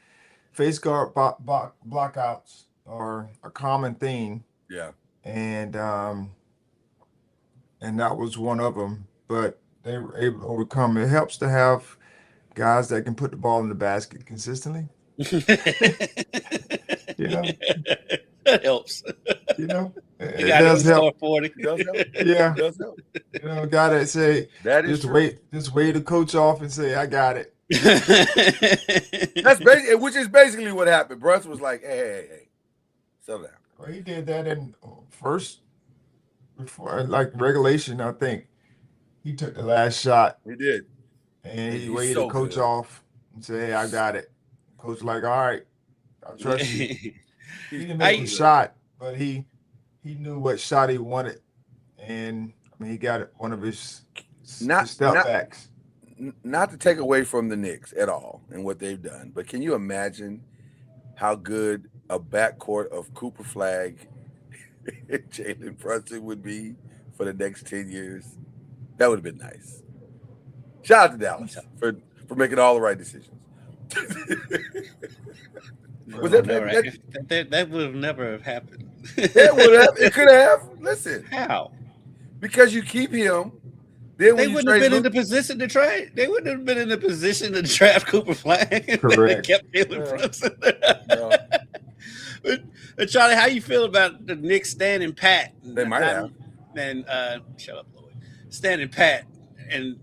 face guard blockouts are a common thing. Yeah. And that was one of them, but they were able to overcome. It helps to have guys that can put the ball in the basket consistently. That helps. It does help. 40. It does help. Yeah. It does help. A guy that say that is just wait the coach off and say, I got it. That's basically, which is basically what happened. Bruce was like, hey, settle down. Well, he did that in first before regulation, I think. He took the last shot. He did. And he waited the coach off and said, hey, I got it. Coach like, all right, I trust you. He didn't make the shot, but he knew what shot he wanted. And he got it, one of his step backs. Not to take away from the Knicks at all and what they've done, but can you imagine how good a backcourt of Cooper Flag and Jalen Brunson would be for the next 10 years. That would have been nice. Shout out to Dallas for making all the right decisions. Was that would have never have happened? It would have. It could have. Listen. How? Because you keep him. Then they wouldn't have been in the position to trade. They wouldn't have been in the position to draft Cooper Flag. Correct. They kept Jalen Brunson. But Charlie, how you feel about the Knicks standing pat? They might have. And shut up, Lloyd. Standing pat and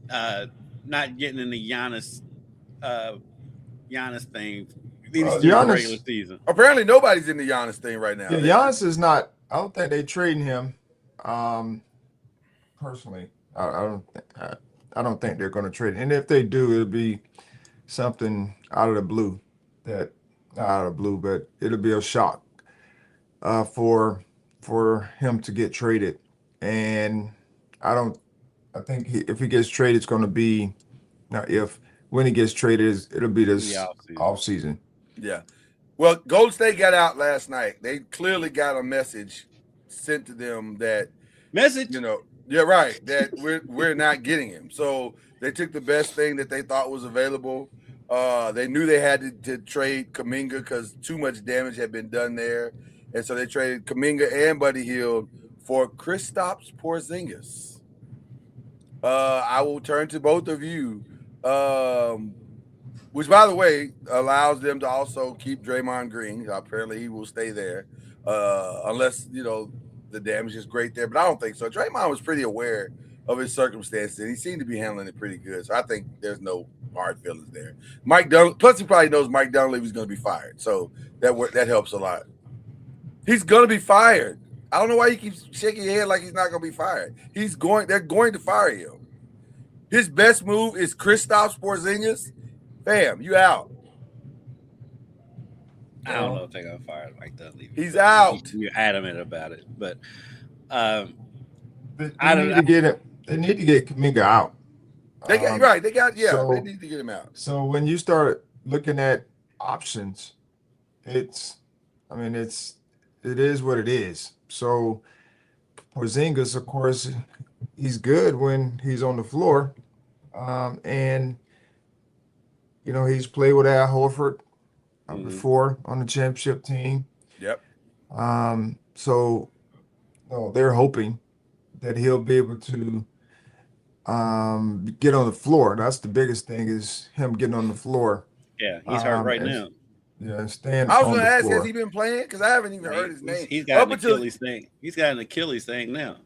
not getting in the Giannis thing. Giannis, regular season. Apparently, nobody's in the Giannis thing right now. Yeah, Giannis is not. I don't think they're trading him. Personally, I don't think they're going to trade. And if they do, it'll be something out of the blue. But it'll be a shock for him to get traded. And I think if he gets traded, it's going to be when he gets traded, it'll be this off season. Yeah. Well, Golden State got out last night. They clearly got a message sent to them that that we're not getting him. So they took the best thing that they thought was available. They knew they had to trade Kuminga because too much damage had been done there. And so they traded Kuminga and Buddy Hield for Kristaps Porzingis. I will turn to both of you. Which, by the way, allows them to also keep Draymond Green. Apparently, he will stay there unless, the damage is great there. But I don't think so. Draymond was pretty aware of his circumstances, and he seemed to be handling it pretty good. So I think there's no hard feelings there. Plus, he probably knows Mike Dunleavy's going to be fired. So that helps a lot. He's going to be fired. I don't know why you keep shaking your head like he's not going to be fired. They're going to fire him. His best move is Kristaps Porzingis. Bam, you out. I don't know if they're gonna fire Mike Dunleavy. He's out. You're adamant about it, but they need to get Kuminga out. They need to get him out. So when you start looking at options, it is what it is. So Porzingis, of course, he's good when he's on the floor, and he's played with Al Horford before on the championship team. Yep. So they're hoping that he'll be able to get on the floor. That's the biggest thing, is him getting on the floor. Yeah, he's hurt right now. Yeah, and stand. I was going to ask, has he been playing? Because I haven't even heard his name. He's got an Achilles thing. He's got an Achilles thing now.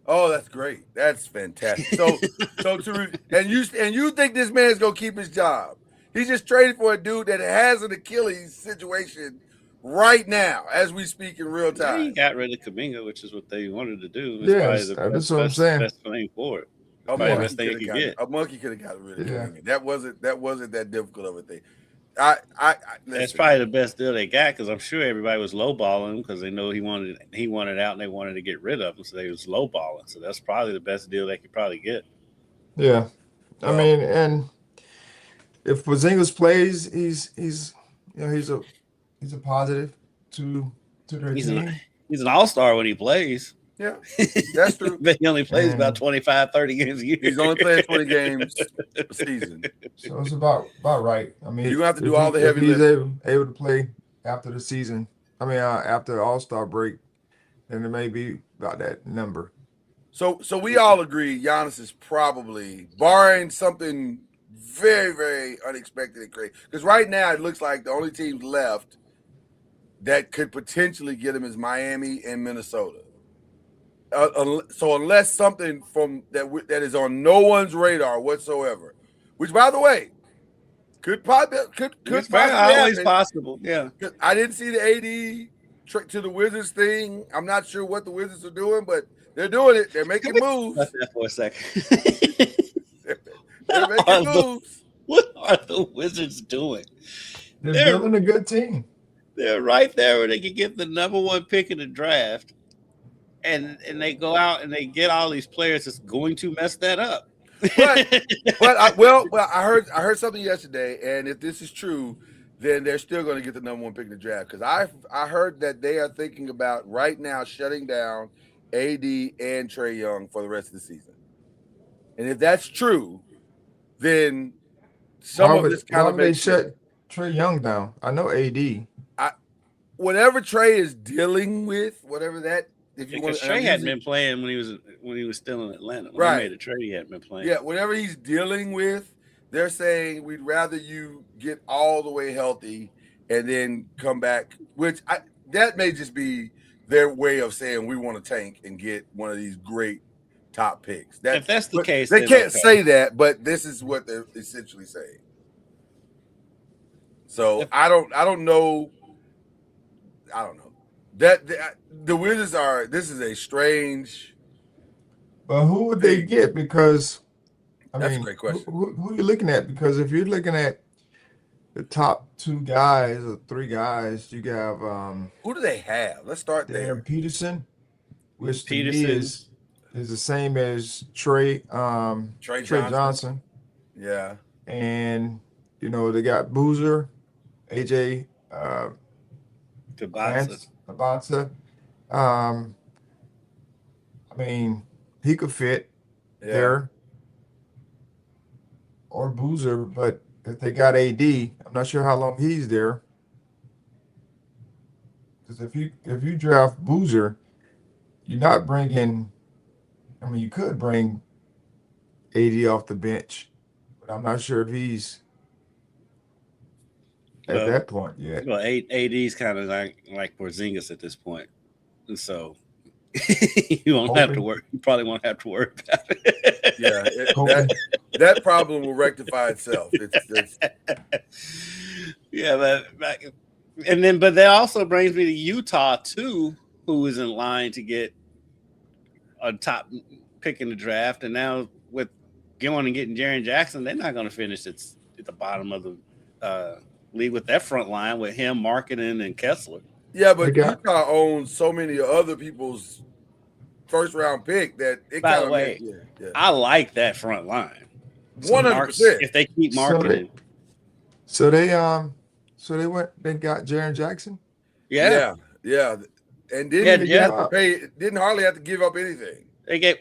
Oh, that's great. That's fantastic. And you think this man's gonna keep his job? He just traded for a dude that has an Achilles situation right now, as we speak in real time. He got rid of Kuminga, which is what they wanted to do. Yes, that's what I'm saying. Best thing for it. A monkey could have got rid of Kuminga. That wasn't that difficult of a thing. That's probably the best deal they got, because I'm sure everybody was lowballing him because they know he wanted out and they wanted to get rid of him, so they was lowballing. So that's probably the best deal they could probably get. Yeah, and if Porzingis plays, he's a positive to their team. He's an all-star when he plays. Yeah, that's true. But he only plays about 25, 30 games a year. He's only playing 20 games a season. So it's about right. You're going to have to do all the heavy lifting. He's able to play after the season, after the All-Star break, then it may be about that number. So we all agree Giannis is probably, barring something very, very unexpected and crazy, because right now it looks like the only teams left that could potentially get him is Miami and Minnesota. So unless something from that is on no one's radar whatsoever, which, by the way, could always possible. Yeah, I didn't see the AD trick to the Wizards thing. I'm not sure what the Wizards are doing, but they're doing it. They're making moves. That's that for a second. They're making moves. What are the Wizards doing? They're building a good team. They're right there where they can get the number one pick in the draft. And they go out and they get all these players that's going to mess that up. I heard something yesterday, and if this is true, then they're still going to get the number one pick in the draft. Because I heard that they are thinking about right now shutting down AD and Trae Young for the rest of the season. And if that's true, then some of this kind of makes sense. Why would they shut Trae Young down? I know AD. Whatever Trae is dealing with, whatever that, if you want, because Trae hadn't been playing when he was still in Atlanta. When right, he made a trade, he hadn't been playing. Yeah, whatever he's dealing with, they're saying we'd rather you get all the way healthy and then come back. That may just be their way of saying we want to tank and get one of these great top picks. If that's the case, they can't say that, but this is what they're essentially saying. So I don't know. I don't know. The Wizards this is a strange. But who would they get? Because that's a great question. Who are you looking at? Because if you're looking at the top 2 guys or 3 guys, you have who do they have? Let's start there. Peterson, which to me is the same as Trae Johnson. Yeah. And they got Boozer, AJ Tabasa. I mean, he could fit there, or Boozer, but if they got AD, I'm not sure how long he's there. Because if you draft Boozer, you're not bringing. I mean, you could bring AD off the bench, but I'm not sure if he's at that point yet. Well, AD's kind of like Porzingis at this point, and so you won't have to worry. You probably won't have to worry about it. Yeah, that problem will rectify itself. It's yeah, but that also brings me to Utah too, who is in line to get a top pick in the draft, and now with going and getting Jaren Jackson, they're not going to finish at the bottom of the league with that front line with him, Markkanen, and Kessler. Yeah, but Utah owns so many other people's first round pick that it by the way, I like that front line. 100%. If they keep Markkanen. So they got Jaren Jackson? Yeah. And didn't hardly have to give up anything.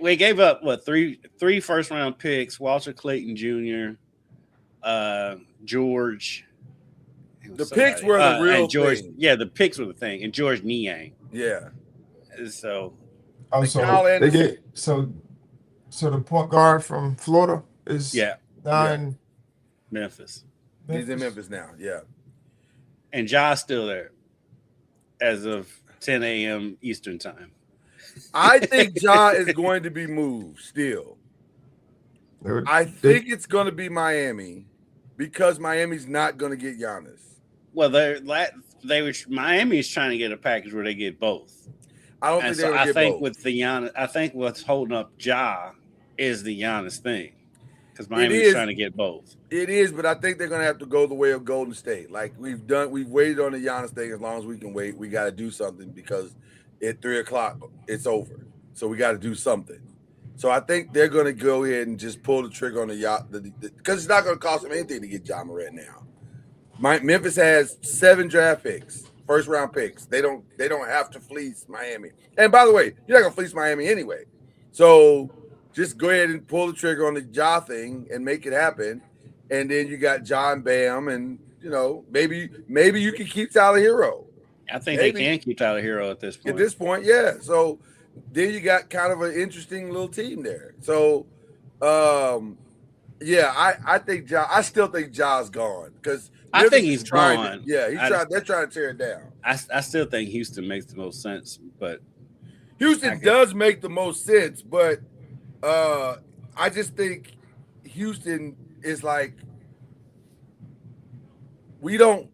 We gave up three first round picks, Walter Clayton Jr., George. The picks were the real thing. Yeah, the picks were the thing, and George Niang. Yeah. So so the point guard from Florida is down in Memphis. He's in Memphis now, yeah. And Ja's still there as of 10 a.m. Eastern time. I think Ja is going to be moved still. I think it's going to be Miami because Miami's not going to get Giannis. Well, Miami is trying to get a package where they get both. I don't think they're going to get both. With the Giannis, I think what's holding up Ja is the Giannis thing because Miami is trying to get both. It is, but I think they're going to have to go the way of Golden State. Like we've waited on the Giannis thing as long as we can wait. We got to do something because at 3:00 it's over, so we got to do something. So I think they're going to go ahead and just pull the trigger on the yacht because it's not going to cost them anything to get Ja Morant now. Memphis has 7 draft picks, first round picks. They don't have to fleece Miami. And by the way, you're not going to fleece Miami anyway. So just go ahead and pull the trigger on the Ja thing and make it happen. And then you got Ja and Bam, and maybe you can keep Tyler Hero. I think they can keep Tyler Hero at this point. At this point, yeah. So then you got kind of an interesting little team there. So, I think I still think Ja's gone because I think he's gone. They're trying to tear it down. I still think Houston makes the most sense, but Houston does make the most sense. But I just think Houston is like we don't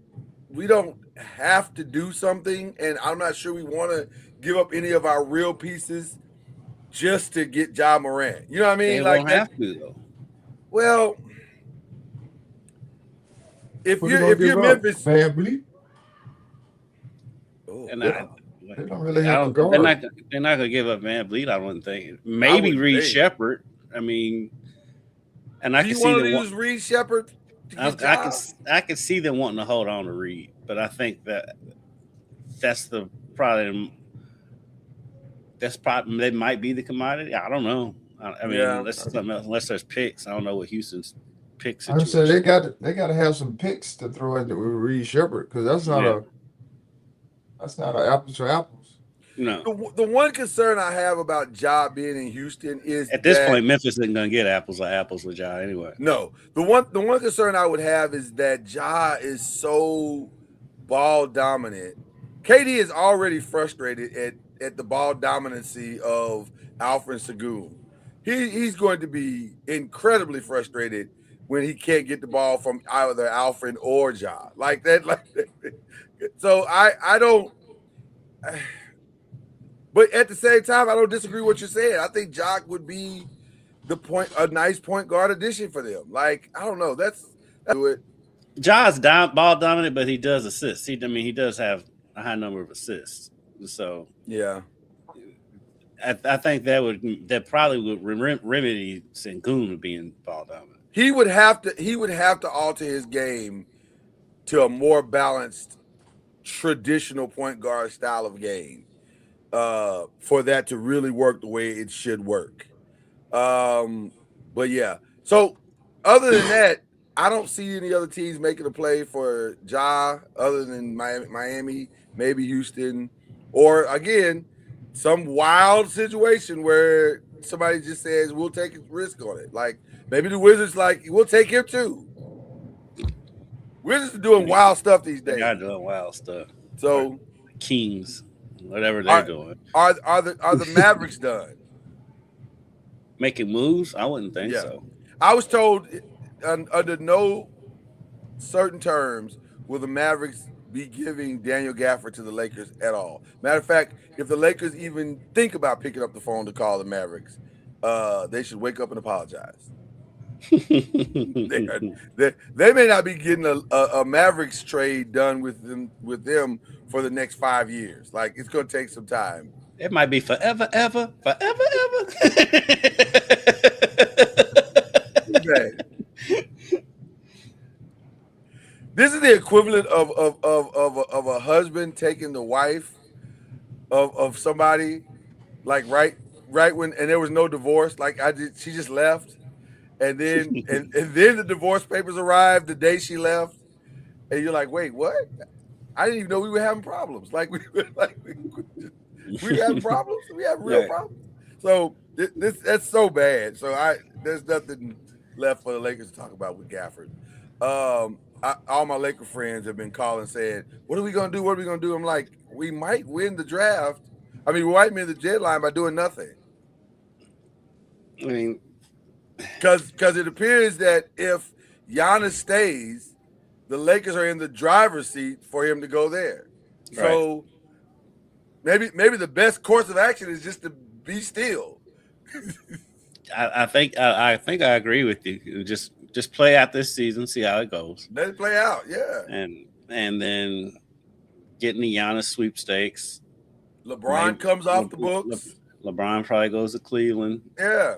have to do something, and I'm not sure we want to give up any of our real pieces just to get Ja Morant. You know what I mean? They won't have to though. Well, if you're Memphis, family, they don't really have to go. They're not going to give up Van Vliet. I wouldn't think. Maybe Reed Shepherd. I mean, and I can see them use Reed Shepherd. I can see them wanting to hold on to Reed, but I think that's that's probably they might be the commodity. I don't know. I mean, unless there's picks, I don't know what Houston's pick situation. I'm saying they got to have some picks to throw into Reed Shepherd because that's not an apples to apples. No. The one concern I have about Ja being in Houston is at this point Memphis isn't going to get apples with Ja anyway. No, the one concern I would have is that Ja is so ball dominant. KD is already frustrated at the ball dominancy of Alfred Sengun. He's going to be incredibly frustrated when he can't get the ball from either Alfred or Ja. Like that. So I don't. But at the same time, I don't disagree with what you're saying. I think Jock would be a nice point guard addition for them. Like, I don't know. That's it. Ja's ball dominant, but he does assist. He does have a high number of assists. So yeah, I think that probably would remedy Sengun being ball dominant. He would have to alter his game to a more balanced, traditional point guard style of game. For that to really work the way it should work. But yeah. So other than that, I don't see any other teams making a play for Ja other than Miami, maybe Houston, or again, some wild situation where somebody just says we'll take a risk on it. Like maybe the Wizards we'll take him too. Wizards are doing wild stuff these days. They are doing wild stuff. So Kings. Whatever they're doing. Are the Mavericks done? Making moves? I wouldn't think so. I was told under no certain terms will the Mavericks be giving Daniel Gafford to the Lakers at all. Matter of fact, if the Lakers even think about picking up the phone to call the Mavericks, they should wake up and apologize. they may not be getting a Mavericks trade done with them for the next 5 years. Like it's going to take some time. It might be forever. This is the equivalent of a husband taking the wife of somebody, like right when, and there was no divorce. Like she just left. And then and then the divorce papers arrived the day she left, and you're like, wait, what? I didn't even know we were having problems. Like we were having problems. We have real problems. So that's so bad. So there's nothing left for the Lakers to talk about with Gafford. All my Laker friends have been calling saying, "What are we gonna do? What are we gonna do?" I'm like, we might win the draft. I mean, we might win the deadline by doing nothing. I mean. Because it appears that if Giannis stays, the Lakers are in the driver's seat for him to go there. Right. So maybe the best course of action is just to be still. I think I agree with you. Just play out this season, see how it goes. Let it play out, yeah. And then getting the Giannis sweepstakes. LeBron comes off the books. LeBron probably goes to Cleveland. Yeah.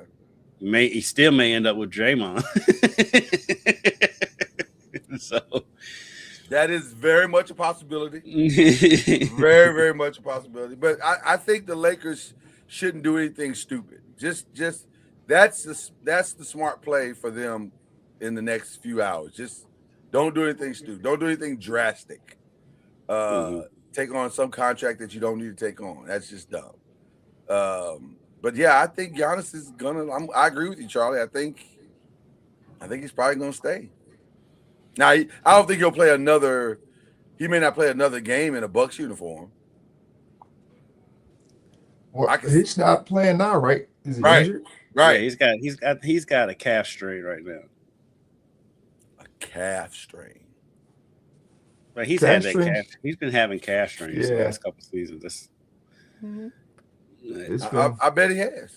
He still may end up with Draymond. So that is very much a possibility. Very, very much a possibility. But I think the Lakers shouldn't do anything stupid. Just that's the smart play for them in the next few hours. Just don't do anything stupid. Don't do anything drastic. Take on some contract that you don't need to take on. That's just dumb. But yeah, I think Giannis is gonna. I agree with you, Charlie. I think he's probably gonna stay. Now, I don't think he'll play another. He may not play another game in a Bucks uniform. Well, he's not playing now, right? Is he injured? Right. Yeah, he's got a calf strain right now. A calf strain. But he's had that calf. He's been having calf strains the last couple of seasons. I bet he has.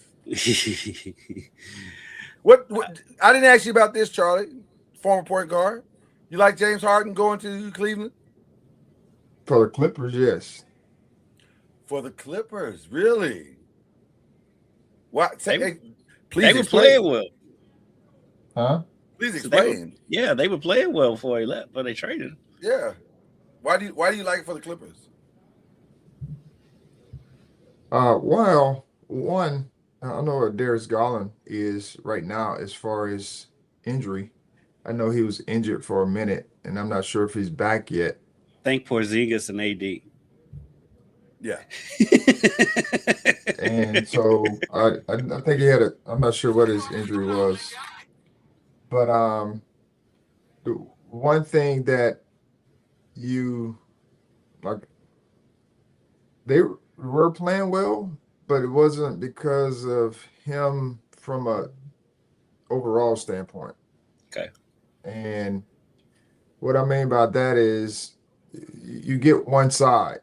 What? I didn't ask you about this, Charlie. Former point guard. You like James Harden going to Cleveland? For the Clippers, yes. For the Clippers, really? What? Please were playing well. Huh? Please explain. They were playing well before he left, but they traded him. Yeah. Why do you like it for the Clippers? Well, one, I know what Darius Garland is right now as far as injury. I know he was injured for a minute, and I'm not sure if he's back yet. Thank Porzingis and AD. Yeah. And so I think he had a. I'm not sure what his injury was, but the one thing that you like, they were playing well, but it wasn't because of him from a overall standpoint. Okay. And what I mean by that is you get one side.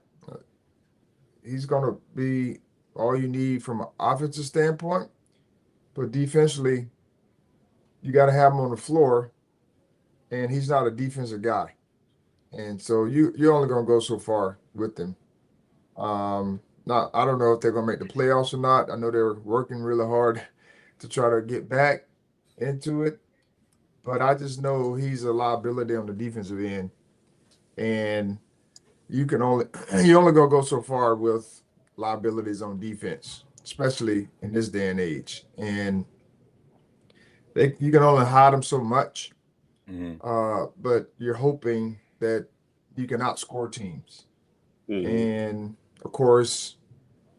He's going to be all you need from an offensive standpoint, but defensively, you got to have him on the floor, and he's not a defensive guy. And so you're only going to go so far with him. Not I don't know if they're going to make the playoffs or not. I know they're working really hard to try to get back into it, but I just know he's a liability on the defensive end, and you only gonna go so far with liabilities on defense, especially in this day and age. And you can only hide them so much, but you're hoping that you can outscore teams. And of course,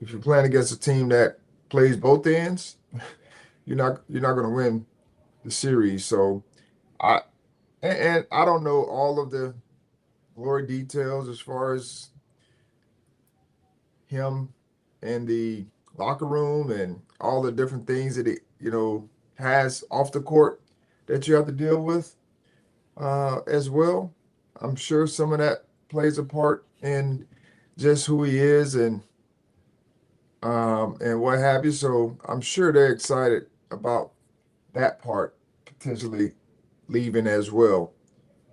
if you're playing against a team that plays both ends, you're not going to win the series. So I and I don't know all of the glory details as far as him and the locker room and all the different things that he has off the court that you have to deal with as well. I'm sure some of that plays a part in just who he is and what have you. So I'm sure they're excited about that part potentially leaving as well.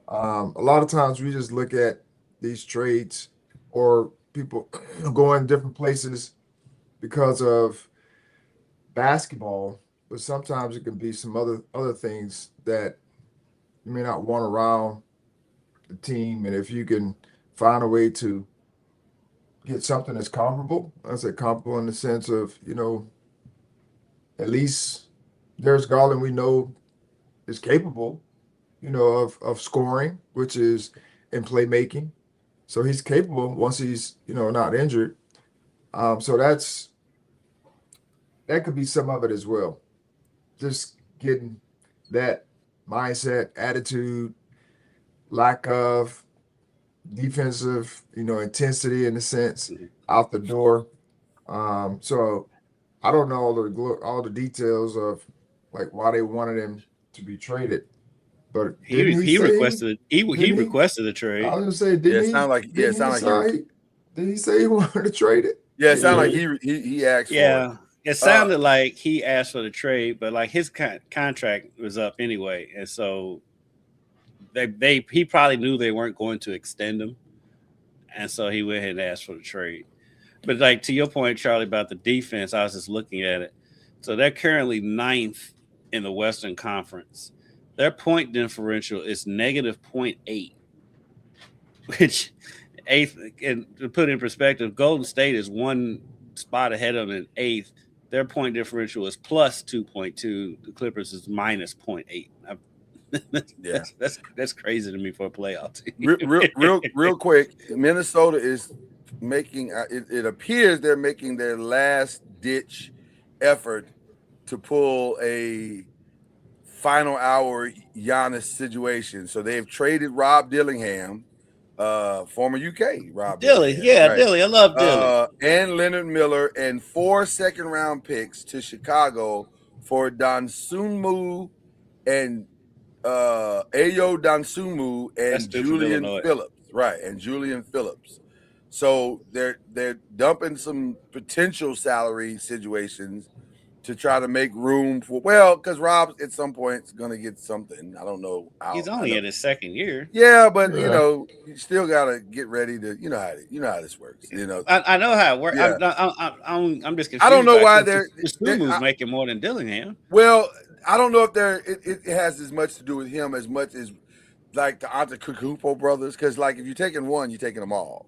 A lot of times we just look at these trades or people going different places because of basketball, but sometimes it can be some other things that you may not want around the team. And if you can find a way to get something that's comparable, I say comparable in the sense of, at least there's Garland we know is capable, of scoring, which is in playmaking. So he's capable once he's, not injured. So that could be some of it as well. Just getting that mindset, attitude, lack of defensive, intensity in a sense out the door. So I don't know all the details of like why they wanted him to be traded, but he requested a trade. I was gonna say, did he say he wanted to trade it? Yeah, it sounded like he asked for it. Yeah, it sounded like he asked for the trade, but like his contract was up anyway, and so he probably knew they weren't going to extend him, and so he went ahead and asked for the trade. But like to your point, Charlie, about the defense, I was just looking at it. So they're currently 9th in the Western Conference. Their point differential is -0.8, which 8th. And to put in perspective, Golden State is one spot ahead of them in 8th. Their point differential is +2.2. The Clippers is -0.8. Yeah, that's crazy to me for a playoff team. real quick, Minnesota is making it appears they're making their last ditch effort to pull a final hour Giannis situation. So they've traded Rob Dillingham, former UK Rob Dilly, right? Dilly, I love Dilly, and Leonard Miller, and 4 second-round picks to Chicago for Dosunmu and Ayo Dosunmu and Julian Phillips, right? And Julian Phillips. So they're dumping some potential salary situations to try to make room for because Rob at some point is going to get something. I don't know how. He's only in his second year. Yeah, but you still got to get ready to how this works. I know how it works. Yeah. I'm just confused. I don't know why they're making more than Dillingham. Well, I don't know if it has as much to do with him as much as like the Antetokounmpo brothers, because like if you're taking one, you're taking them all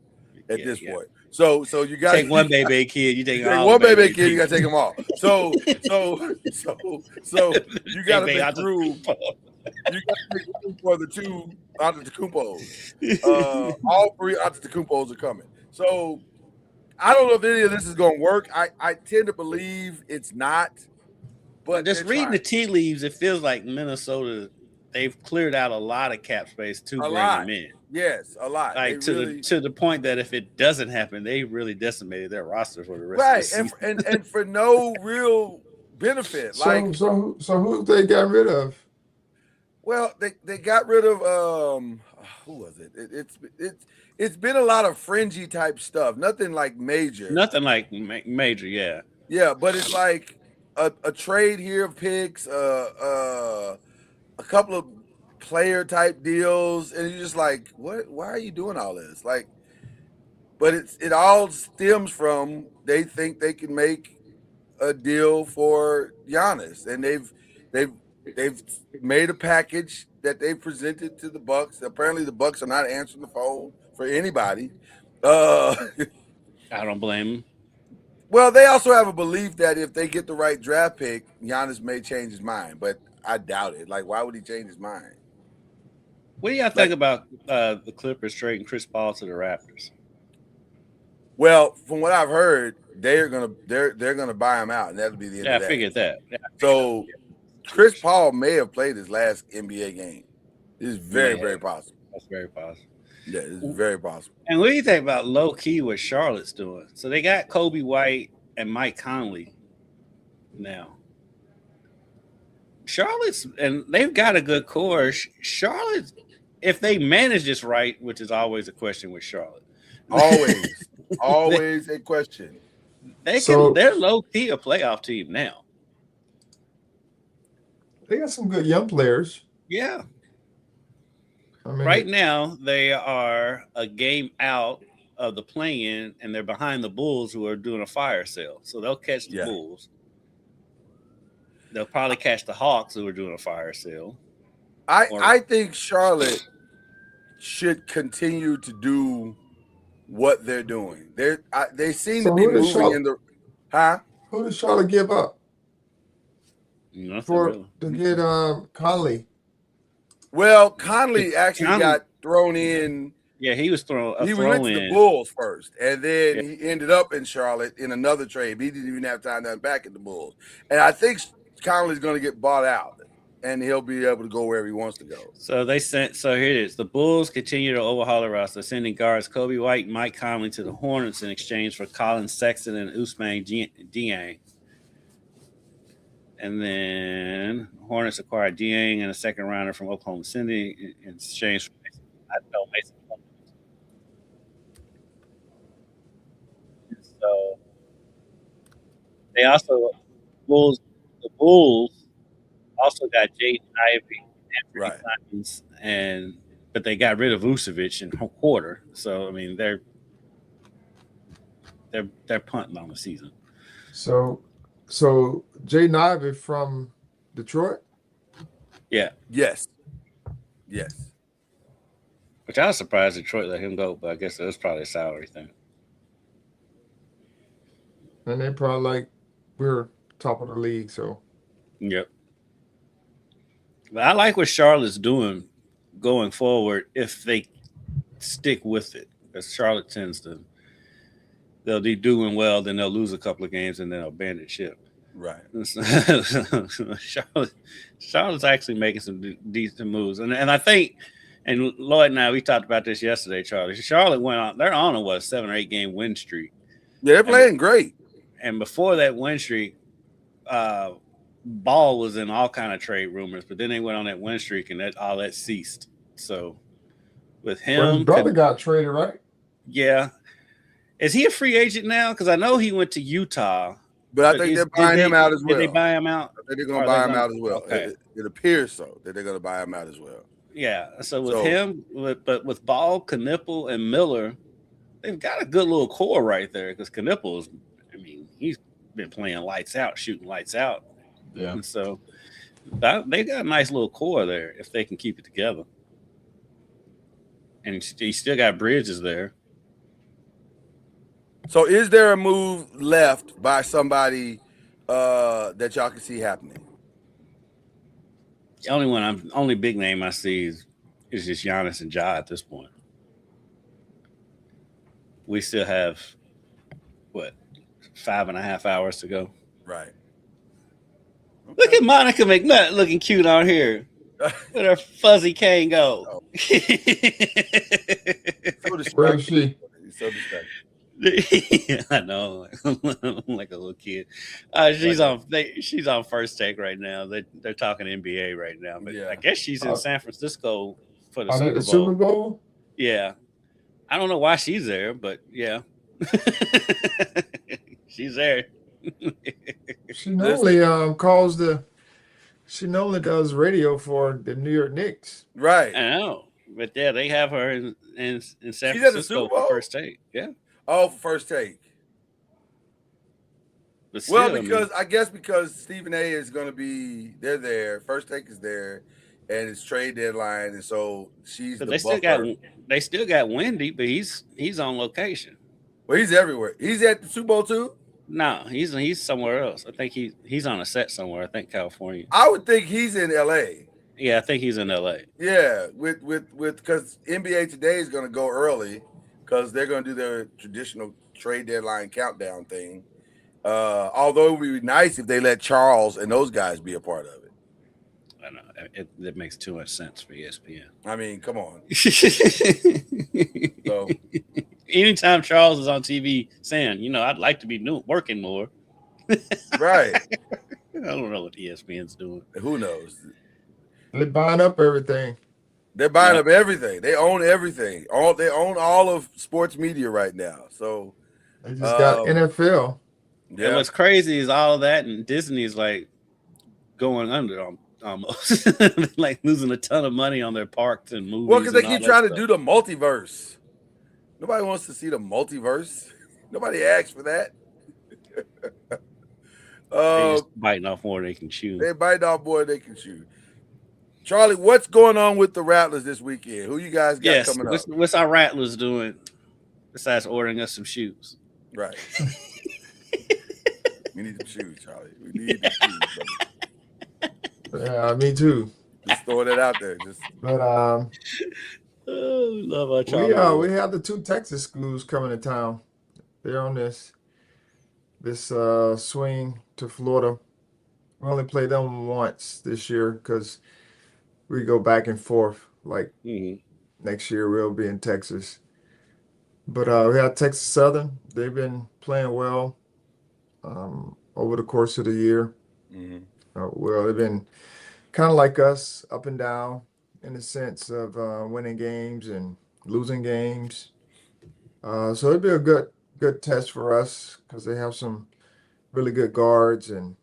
at this point. So you got take one baby kid. You take all one the baby kid. You got to take them all. So you got to make room. You got to make room for the two Antetokounmpos. All three Antetokounmpos are coming. So I don't know if any of this is going to work. I tend to believe it's not. But just reading the tea leaves, it feels like Minnesota, they've cleared out a lot of cap space to bring them in. Yes, a lot. Like to the point that if it doesn't happen, they really decimated their roster for the rest of the season. and for no real benefit. So who they got rid of? Well, they got rid of who was it? It's been a lot of fringy type stuff. Nothing like major. Nothing like major, yeah. Yeah, but it's like a trade here of picks, a couple of player type deals, and you're just like, what? Why are you doing all this? Like, but it all stems from they think they can make a deal for Giannis, and they've made a package that they presented to the Bucks. Apparently, the Bucks are not answering the phone for anybody. I don't blame them. Well, they also have a belief that if they get the right draft pick, Giannis may change his mind, but I doubt it. Like, why would he change his mind? What do y'all think about the Clippers trading Chris Paul to the Raptors? Well, from what I've heard, they're gonna buy him out, and that'll be the end of that. I figured that. Yeah, so Chris Paul may have played his last NBA game. This is very, very possible. That's very possible. Yeah, it's very possible. And what do you think about low key what Charlotte's doing? So they got Kobe White and Mike Conley now. Charlotte's, and they've got a good core. Charlotte, if they manage this right, which is always a question with Charlotte. Always a question. They're low key a playoff team now. They got some good young players. Yeah. I mean, right now, they are a game out of the play-in, and they're behind the Bulls, who are doing a fire sale. So they'll catch the Bulls. They'll probably catch the Hawks, who are doing a fire sale. I think Charlotte should continue to do what they're doing. They seem to be moving in the – huh? Who did Charlotte give up? Nothing to get Conley? Well, Conley got thrown in. Yeah, he was thrown. He went to the Bulls first, and then he ended up in Charlotte in another trade. He didn't even have time to come back at the Bulls. And I think Conley's going to get bought out, and he'll be able to go wherever he wants to go. So here it is. The Bulls continue to overhaul the roster, sending guards Kobe White and Mike Conley to the Hornets in exchange for Colin Sexton and Ousmane Dieng. And then Hornets acquired Dieng and a second rounder from Oklahoma City in exchange for Mason. So they also the Bulls also got Jaden Ivey and Simons, but they got rid of Vucevic in quarter. So I mean they're punting on the season. So Jaden Ivey from Detroit? Yeah. Yes. Which I was surprised Detroit let him go, but I guess it was probably a salary thing. And they probably like, we're top of the league, so. Yep. But I like what Charlotte's doing going forward if they stick with it. Because Charlotte tends to, they'll be doing well, then they'll lose a couple of games, and then they'll abandon ship. Right. Charlotte's actually making some decent moves. And I think, and Lloyd and I, we talked about this yesterday, Charlie. Charlotte went on, they're on a 7 or 8 game win streak. Yeah, they're playing great. And before that win streak, Ball was in all kind of trade rumors, but then they went on that win streak and all that ceased. So with him, his brother got traded, right? Yeah. Is he a free agent now? Because I know he went to Utah. But I think they're buying him out as well. Did they buy him out? I think they're going to buy him out as well. Okay. It appears so that they're going to buy him out as well. Yeah. So with him, but with Ball, Knipple, and Miller, they've got a good little core right there. Because Knipple he's been playing lights out, shooting lights out. Yeah. And so they got a nice little core there if they can keep it together. And he still got Bridges there. So is there a move left by somebody that y'all can see happening? The only big name I see is just Giannis and Ja at this point. We still have what 5.5 hours to go. Right. Okay. Look at Monica McNutt looking cute on here. Where her fuzzy cane go? Oh. Where is she? So distracted. I know, I'm like a little kid. She's on First Take right now. They're talking NBA right now, but I guess she's in San Francisco for the Super Bowl. Super Bowl. Yeah, I don't know why she's there, but yeah, she's there. She normally She normally does radio for the New York Knicks. Right. I know, but yeah, they have her in San Francisco for First Take. Yeah. Oh, for First Take. Still, because I guess because Stephen A is going to be, they're there. First Take is there, and it's trade deadline, and so she's the buffer. They still got Wendy, but he's on location. Well, he's everywhere. He's at the Super Bowl too. No, he's somewhere else. I think he's on a set somewhere. I think California. I would think he's in LA. Yeah, I think he's in LA. Yeah, with because NBA Today is going to go early because they're going to do their traditional trade deadline countdown thing. Although it would be nice if they let Charles and those guys be a part of it. I know it makes too much sense for ESPN. I mean, come on. So, anytime Charles is on TV saying, I'd like to be working more. Right. I don't know what ESPN's doing. Who knows? They're buying up everything. They're buying up everything. They own everything. They own all of sports media right now. So they just got NFL. Yeah. And what's crazy is all of that, and Disney's like going under almost, like losing a ton of money on their parks and movies. Well, because they keep trying to do the multiverse. Nobody wants to see the multiverse. Nobody asked for that. They're just biting off more than they can chew. They bite off more than they can chew. Charlie, what's going on with the Rattlers this weekend? Who you guys got coming up? What's our Rattlers doing besides ordering us some shoes? Right. We need some shoes, Charlie. We need the shoes, brother. Yeah, me too. Just throwing it out there. But we love our Charlie. We have the 2 Texas schools coming to town. They're on this swing to Florida. We only played them once this year because we go back and forth. Like next year we'll be in Texas. But we have Texas Southern. They've been playing well over the course of the year. Well, they've been kind of like us, up and down in the sense of winning games and losing games. So it'd be a good test for us because they have some really good guards and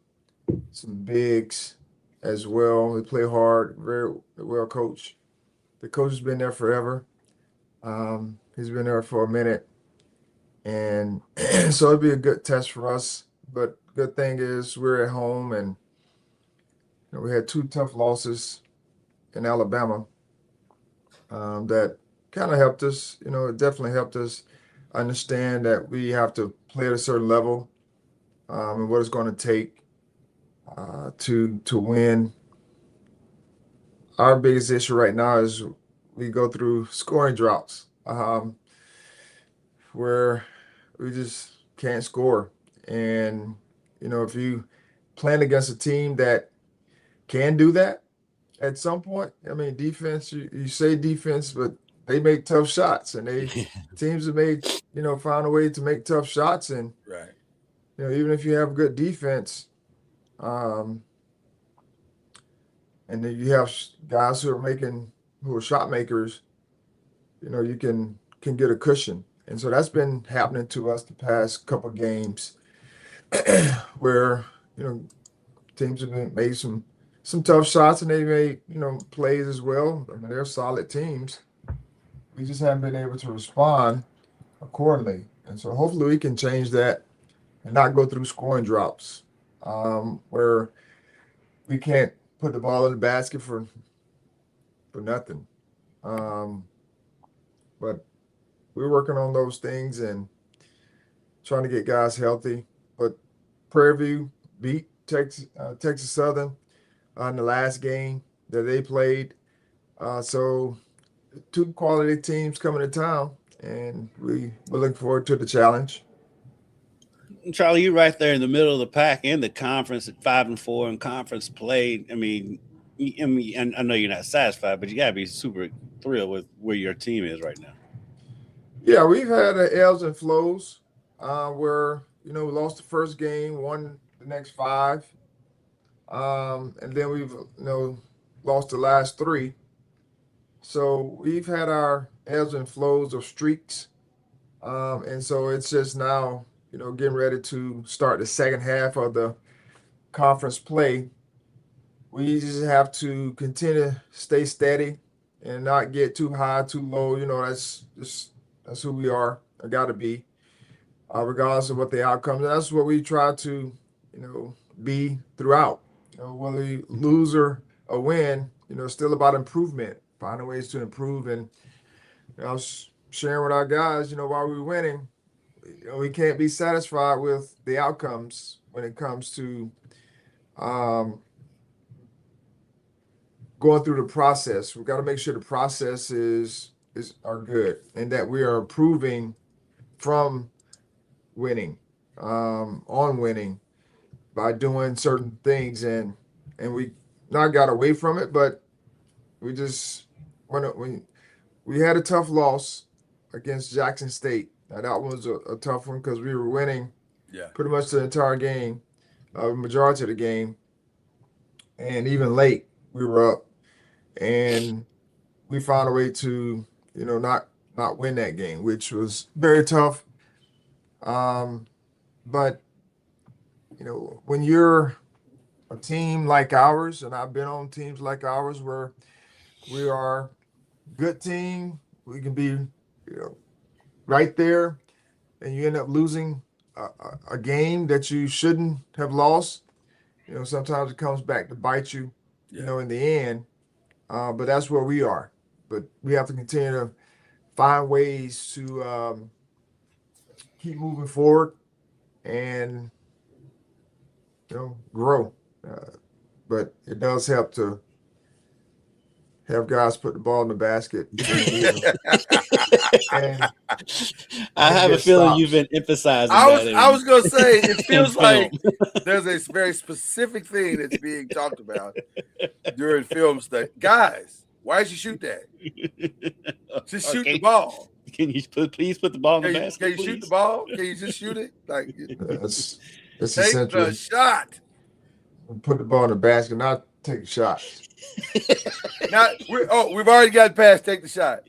some bigs as well. They play hard, very well coached. The coach has been there forever. He's been there for a minute. And so it'd be a good test for us. But good thing is we're at home, and we had 2 tough losses in Alabama that kind of helped us. It definitely helped us understand that we have to play at a certain level and what it's going to take to win. Our biggest issue right now is we go through scoring droughts where we just can't score. And, if you playing against a team that can do that at some point, I mean, defense, you say defense, but they make tough shots, and teams have made, found a way to make tough shots. And, right. Even if you have good defense, and then you have guys who are shot makers, you can get a cushion. And so that's been happening to us the past couple of games where, teams have made some tough shots, and they made, plays as well. I mean, they're solid teams. We just haven't been able to respond accordingly. And so hopefully we can change that and not go through scoring drops where we can't put the ball in the basket for nothing. But we're working on those things, and trying to get guys healthy. But Prairie View beat Texas Southern in the last game that they played. So two quality teams coming to town, and we're looking forward to the challenge. Charlie, you're right there in the middle of the pack in the conference at 5-4 in conference play. I mean, I know you're not satisfied, but you gotta be super thrilled with where your team is right now. Yeah, we've had ebbs and flows where we lost the first game, won the next five, and then we've lost the last three. So we've had our ebbs and flows of streaks, and so it's just now getting ready to start the second half of the conference play. We just have to continue to stay steady and not get too high, too low. That's who we are. I got to be, regardless of what the outcomes. And that's what we try to, be throughout. Whether we lose or win, it's still about improvement, finding ways to improve. And I was sharing with our guys, while we were winning, we can't be satisfied with the outcomes when it comes to going through the process. We've got to make sure the processes are good and that we are improving from winning, on winning by doing certain things, and we not got away from it, but we just when we had a tough loss against Jackson State. Now that was a tough one because we were winning pretty much the entire game, majority of the game, and even late we were up, and we found a way to not win that game, which was very tough. But when you're a team like ours, and I've been on teams like ours where we are a good team, we can be right there, and you end up losing a game that you shouldn't have lost. Sometimes it comes back to bite you, in the end. But that's where we are. But we have to continue to find ways to keep moving forward and grow. But it does help to have guys put the ball in the basket. And I have a feeling you've been emphasizing that. I was going to say, it feels like there's a very specific thing that's being talked about during film study. Guys, why did you shoot that? Just shoot the ball. Can you please put the ball in the basket? Can you shoot the ball? Can you just shoot it? Like that's take essential. the shot. Put the ball in the basket, not take shots. We've already got past take the shot.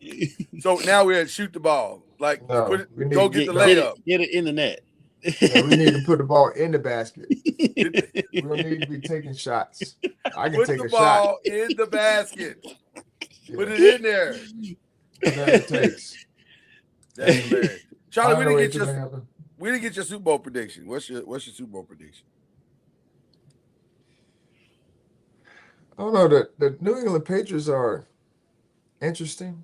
So now we're at shoot the ball. Like go get the layup. Get it in the net. We need to put the ball in the basket. We don't need to be taking shots. I can take a shot. Put the ball in the basket. Yeah. Put it in there. Whatever it takes. That's hilarious. Charlie, we didn't get your Super Bowl prediction. What's your Super Bowl prediction? I don't know. The New England Patriots are interesting.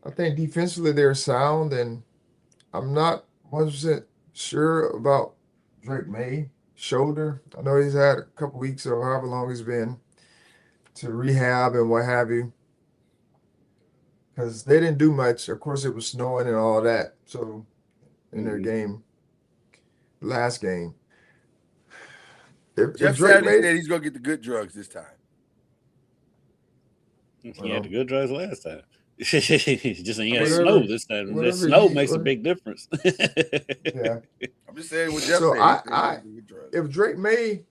I think defensively they're sound, and I'm not 100% sure about Drake May shoulder. I know he's had a couple weeks or however long he's been to rehab and what have you, because they didn't do much. Of course, it was snowing and all that. So in their game, last game, Jeff Saturday said he's gonna get the good drugs this time. He had the good drugs last time. Just ain't got snow this time. The snow makes a big difference. Yeah, I'm just saying what Jeff said. If Drake May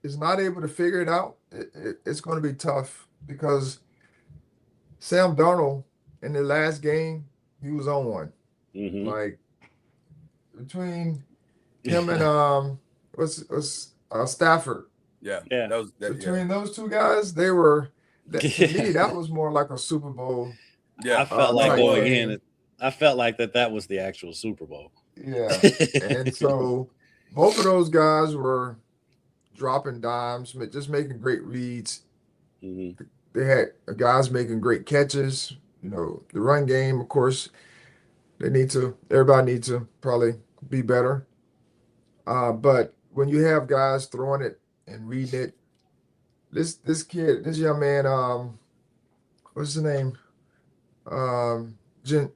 is not able to figure it out, it's going to be tough, because Sam Darnold in the last game, he was on one. Mm-hmm. Like between him and Stafford. Yeah. Between those two guys, they were. To me, that was more like a Super Bowl. Yeah, I felt like going in. I felt like that was the actual Super Bowl. Yeah, and so both of those guys were dropping dimes, just making great reads. Mm-hmm. They had guys making great catches. The run game, of course, They need to. Everybody needs to probably be better. But when you have guys throwing it and reading it, this young man, what's his name? Jen,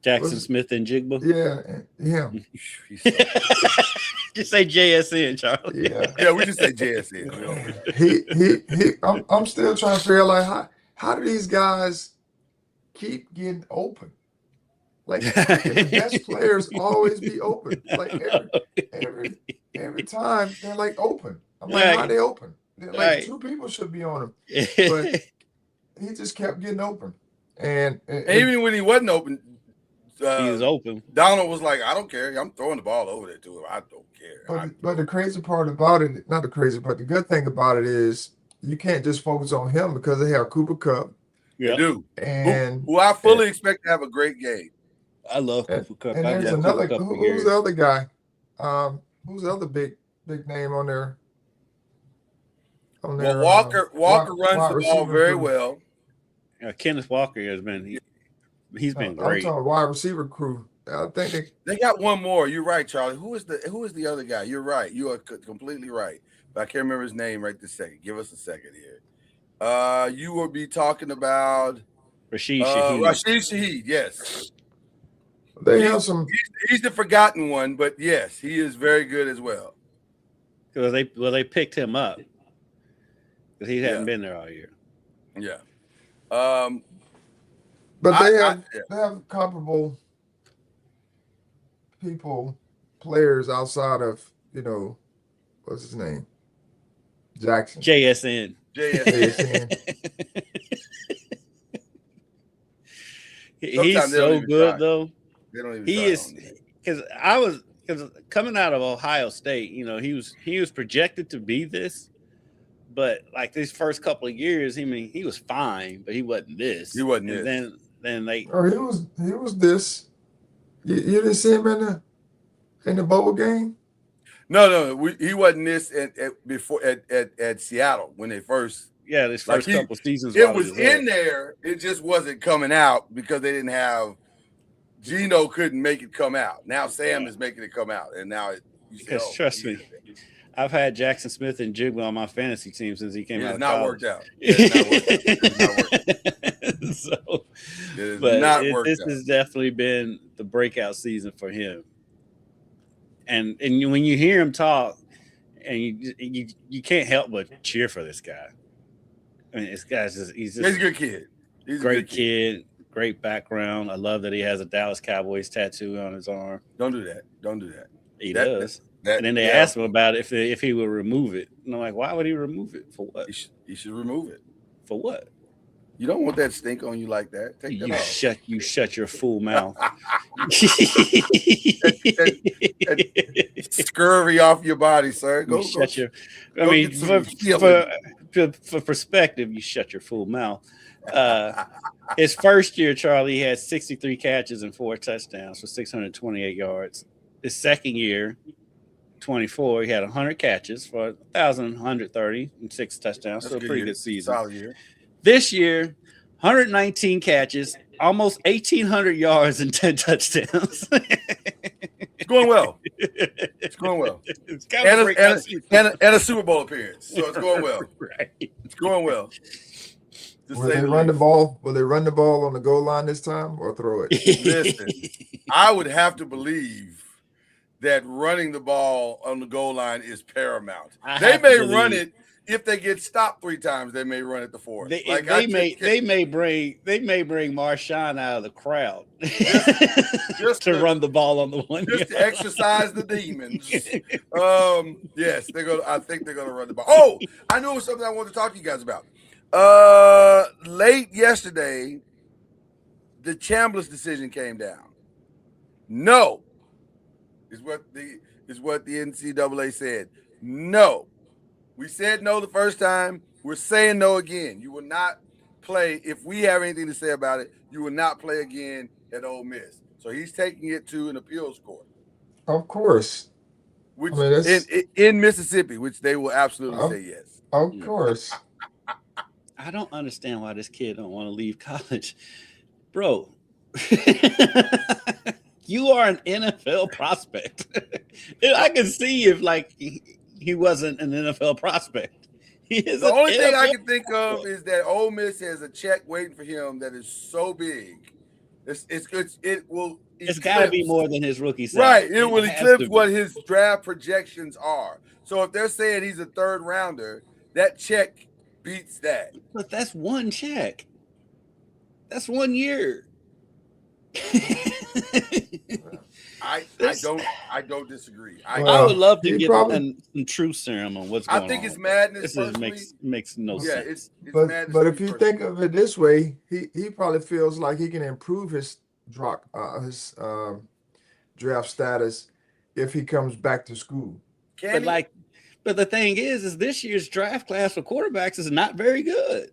Jackson Smith and Jigba. Yeah. Just say JSN, Charlie. Yeah, we just say JSN. I'm still trying to figure out like how do these guys keep getting open? Like the best players always be open. Like every time they're like open. I'm like, how are they open? They're like two people should be on him. But he just kept getting open. And even when he wasn't open, he was open. Donald was like, I don't care. I'm throwing the ball over there to him. I don't care. But the crazy part about it, not the crazy, but the good thing about it is you can't just focus on him because they have Cooper Kupp. They do. And who I fully expect to have a great game. I love Cooper Kupp. And there's another. Who's the other guy? Who's the other big name on there? Well, Walker runs the ball very well. Kenneth Walker has been. He's been great. I'm talking wide receiver crew. I think they got one more. You're right, Charlie. Who is the other guy? You're right. You are completely right. But I can't remember his name right this second. Give us a second here. You will be talking about Rashid Shaheed. Rashid Shaheed, yes. They have some. He's the forgotten one, but yes, he is very good as well. Because they picked him up because he hadn't been there all year. Yeah. But they have comparable players outside of what's his name, Jackson. JSN. He's so good though. He is because coming out of Ohio State, he was projected to be this, but like these first couple of years, he was fine, but he wasn't this. He wasn't and this. Then they. Oh, he was this. You didn't see him in the bowl game? No, he wasn't this at Seattle when they first. Yeah, this first couple seasons. It was in there. It just wasn't coming out because they didn't have. Gino couldn't make it come out. Now Sam is making it come out, and now trust me, I've had Jackson Smith and Jigba on my fantasy team since he came out. It's not worked out. It's not worked out. This has definitely been the breakout season for him. And when you hear him talk, and you can't help but cheer for this guy. I mean, this guy's he's a good kid. He's a great kid. Great background. I love that he has a Dallas Cowboys tattoo on his arm. Don't do that. He does. And then they asked him about it if he would remove it. And I'm like, why would he remove it? For what? He should remove it. For what? You don't want that stink on you like that. Take that off. You shut your fool mouth. Scurvy off your body, sir. For perspective, you shut your fool mouth. His first year, Charlie, he had 63 catches and 4 touchdowns for 628 yards. His second year, 24, he had 100 catches for 1,130 and 6 touchdowns. So a pretty good season. Solid year. This year, 119 catches, almost 1,800 yards and 10 touchdowns. It's going well. It's kind of and a Super Bowl appearance. So it's going well. Right. It's going well. Will they run the ball? Will they run the ball on the goal line this time or throw it? Listen, I would have to believe that running the ball on the goal line is paramount. They may run it if they get stopped 3 times. They may run it the 4th. They may bring Marshawn out of the crowd just to run the ball on the 1 just to exercise the demons. Yes, I think they're gonna run the ball. Oh, I knew it was something I wanted to talk to you guys about. Late yesterday, the Chambliss decision came down. No, is what the NCAA said. No, we said no the first time. We're saying no again. You will not play if we have anything to say about it. You will not play again at Ole Miss. So he's taking it to an appeals court. Of course, which in Mississippi, which they will absolutely say yes. Of course. I don't understand why this kid don't want to leave college, bro. you are an NFL prospect. I can see if like he wasn't an NFL prospect. The only thing I can think of is that Ole Miss has a check waiting for him that is so big. It's got to be more than his rookie salary. Right. It will eclipse what his draft projections are. So if they're saying he's a third rounder, that check beats that. But that's one check. That's 1 year. I don't disagree. I would love to get some truth serum on what's going on. I think it's madness. This makes no sense. It's madness. But if you think of it this way, he probably feels like he can improve his draft status if he comes back to school. But the thing is this year's draft class for quarterbacks is not very good.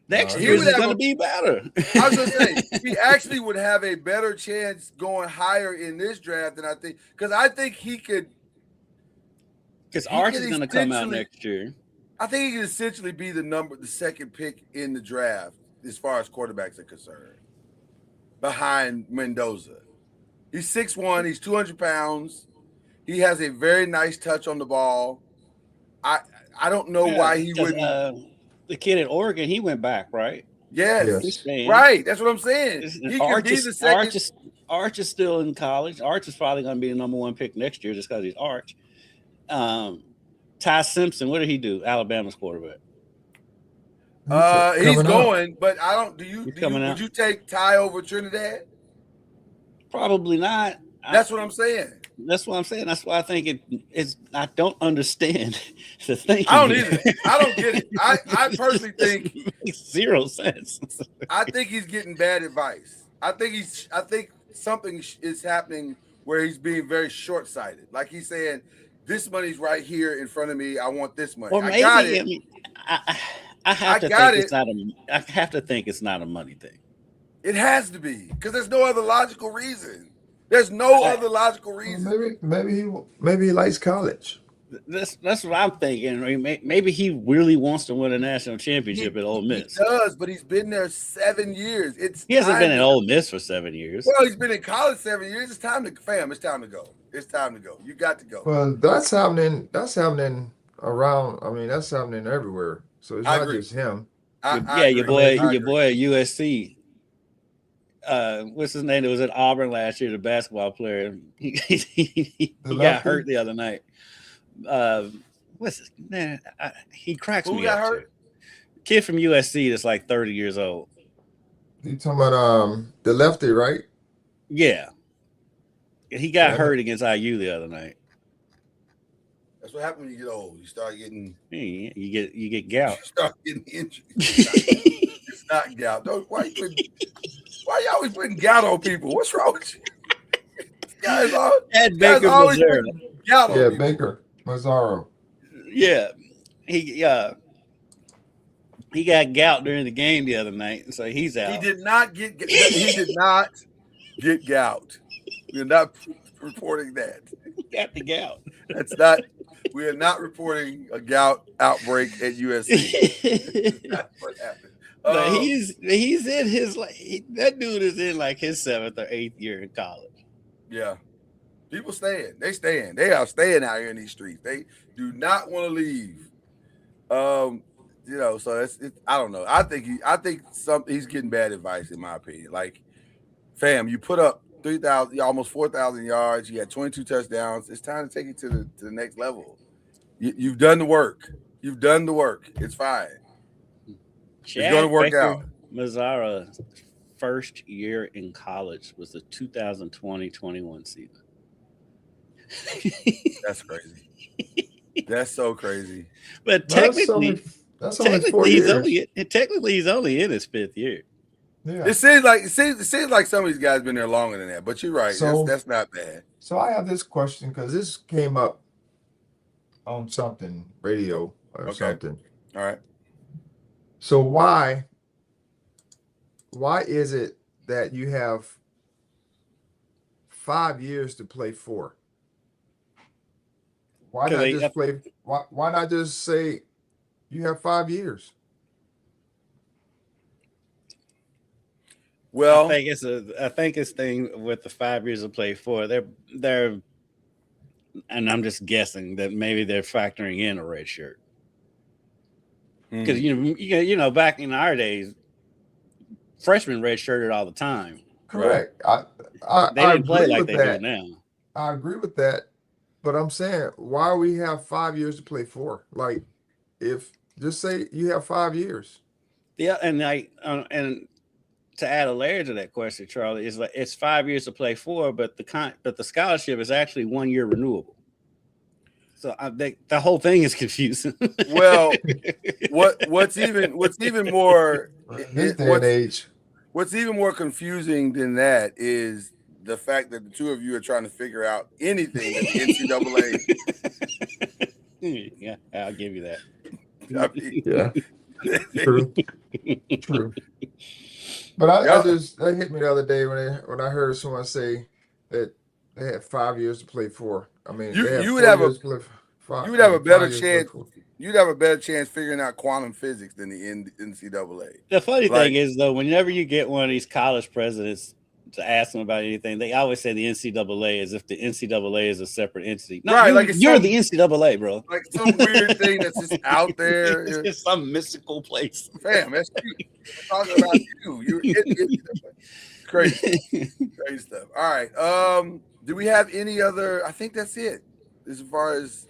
Next year is going to be better. I was going to say, he actually would have a better chance going higher in this draft than I think. Because I think he could. Because Arch is going to come out next year. I think he could essentially be the second pick in the draft as far as quarterbacks are concerned. Behind Mendoza. He's 6'1", he's 200 pounds. He has a very nice touch on the ball. I don't know why he wouldn't. The kid at Oregon, he went back, right? Yes. Right. That's what I'm saying. He could be the second. Arch is still in college. Arch is probably going to be the number 1 pick next year just because he's Arch. Ty Simpson, what did he do? Alabama's quarterback. He's going, but I don't. Would you take Ty over Trinidad? Probably not. That's what I'm saying. That's what I'm saying. That's why I think it's. I don't understand the thinking. I don't either. I don't get it. I personally think it makes zero sense. I think he's getting bad advice. I think something is happening where he's being very short-sighted. Like he's saying, "This money's right here in front of me. I want this money." Or maybe, I got it. I mean, I have to think it's not a. I have to think it's not a money thing. It has to be because there's no other logical reason. There's no other logical reason. Maybe he likes college. That's what I'm thinking. I mean, maybe he really wants to win a national championship at Ole Miss. He does, but he's been there 7 years. He hasn't been at Ole Miss for 7 years. Well, he's been in college 7 years. It's time to It's time to go. It's time to go. You got to go. Well, that's happening around. I mean, that's happening everywhere. So it's not just him. Your boy at USC. What's his name? It was at Auburn last year. The basketball player. He got hurt the other night. What's his name? He cracks me up. Who got hurt? Kid from USC that's like 30 years old. You talking about the lefty, right? Yeah. He got hurt against IU the other night. That's what happens when you get old. You start getting. You get gout. You start getting injured. It's not gout. Why you always putting gout on people? What's wrong with you? Guys always putting gout on people. Baker Mazzaro. Yeah, he got gout during the game the other night, so he's out. He did not get gout. We're not reporting that. He got the gout. That's not. We are not reporting a gout outbreak at USC. That's what happened. But he's in his that dude is in like his 7th or 8th year in college. Yeah, people staying. They staying. They are staying out here in these streets. They do not want to leave. So it's I don't know. I think he's getting bad advice in my opinion. Like, fam, you put up 3,000, almost 4,000 yards. You had 22 touchdowns. It's time to take it to the next level. You've done the work. You've done the work. It's fine. It's going to work out. Mazzara's first year in college was the 2020-21 season. That's crazy. That's so crazy. But technically, that's only 4 years. Technically, he's only in his 5th year. Yeah. It seems like some of these guys been there longer than that. But you're right. So, that's not bad. So I have this question because this came up on something radio or something. All right. So why is it that you have 5 years to play for? Why not just play? Why not just say you have 5 years? Well, I think it's thing with the 5 years of play for. They're, and I'm just guessing that maybe they're factoring in a red shirt because back in our days, freshmen red shirted all the time. Correct. They didn't play like they do now. I agree with that, but I'm saying why we have 5 years to play for? Like, if just say you have 5 years. Yeah, and and to add a layer to that question, Charlie, is like it's 5 years to play for, but the scholarship is actually 1 year renewable. So I think the whole thing is confusing. Well, what's even more this day and age. What's even more confusing than that is the fact that the two of you are trying to figure out anything that the NCAA. Yeah, I'll give you that. I mean, yeah, true. But that hit me the other day when I heard someone say that they had 5 years to play for. I mean, you would have a better chance. You'd have a better chance figuring out quantum physics than the NCAA. The funny thing is, though, whenever you get one of these college presidents to ask them about anything, they always say the NCAA as if the NCAA is a separate entity. No, right, you're the NCAA, bro. Like some weird thing that's just out there. It's just some mystical place. Damn, that's you. I'm talking about you. You're crazy. Crazy stuff. All right. Do we have any other? I think that's it as far as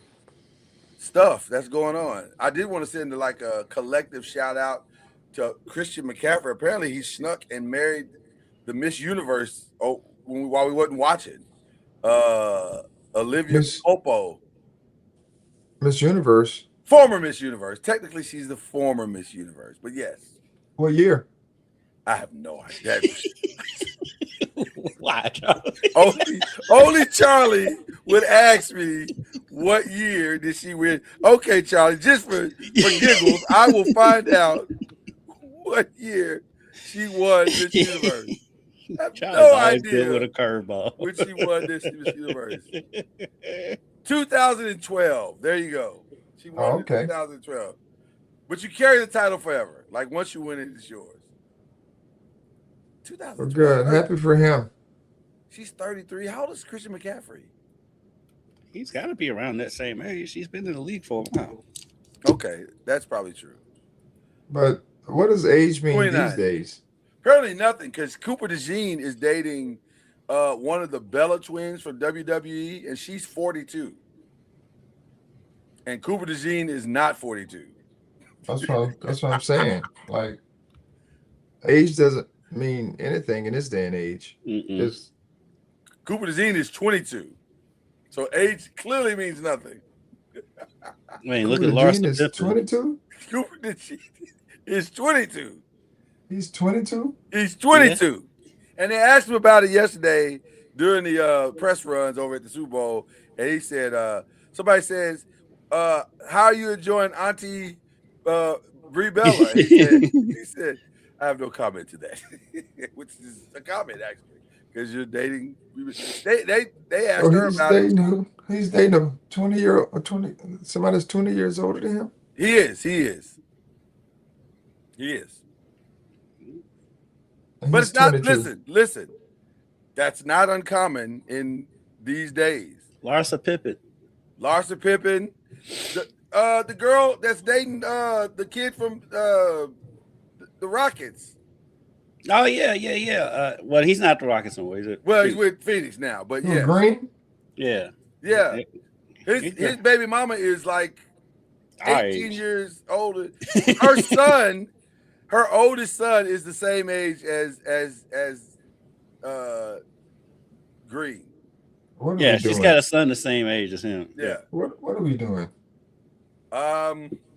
stuff that's going on. I did want to send like a collective shout out to Christian McCaffrey. Apparently he snuck and married the Miss Universe while we wasn't watching. Olivia Popo. Miss Universe. Former Miss Universe. Technically she's the former Miss Universe, but yes. What year? I have no idea. Why, Charlie? Only Charlie would ask me what year did she win. Okay, Charlie, just for giggles, I will find out what year she won this universe. I have no idea with a curveball when she won this universe. 2012. There you go. She won in 2012. But you carry the title forever. Like once you win it, it's yours. 2012. Good. Happy for him. She's 33. How old is Christian McCaffrey? He's got to be around that same age. She's been in the league for a while. Okay, that's probably true. But what does age mean 29. these days? Apparently nothing, because Cooper DeJean is dating one of the Bella twins from WWE, and she's 42. And Cooper DeJean is not 42. That's what I'm saying. Like, age doesn't mean anything in this day and age. Cooper DeJean is 22. So age clearly means nothing. I mean, look at Larson. Is 22? Cooper DeJean is 22. He's 22? He's 22. Yeah. And they asked him about it yesterday during the press runs over at the Super Bowl. And he said, somebody says, how are you enjoying Auntie Brie Bella? He said, I have no comment to that, which is a comment, actually. Because you're dating, they asked her about it. He's dating a 20-year-old, somebody that's 20 years older than him. He is. But it's not. 22. Listen. That's not uncommon in these days. Larsa Pippen, the girl that's dating the kid from the Rockets. Oh yeah. Well, he's not the Rockets anymore, is it? Well, he's with Phoenix now, but yeah. Green? Yeah. His baby mama is like 18 years older. Her oldest son is the same age as Green. Yeah, she's got a son the same age as him. Yeah. What are we doing?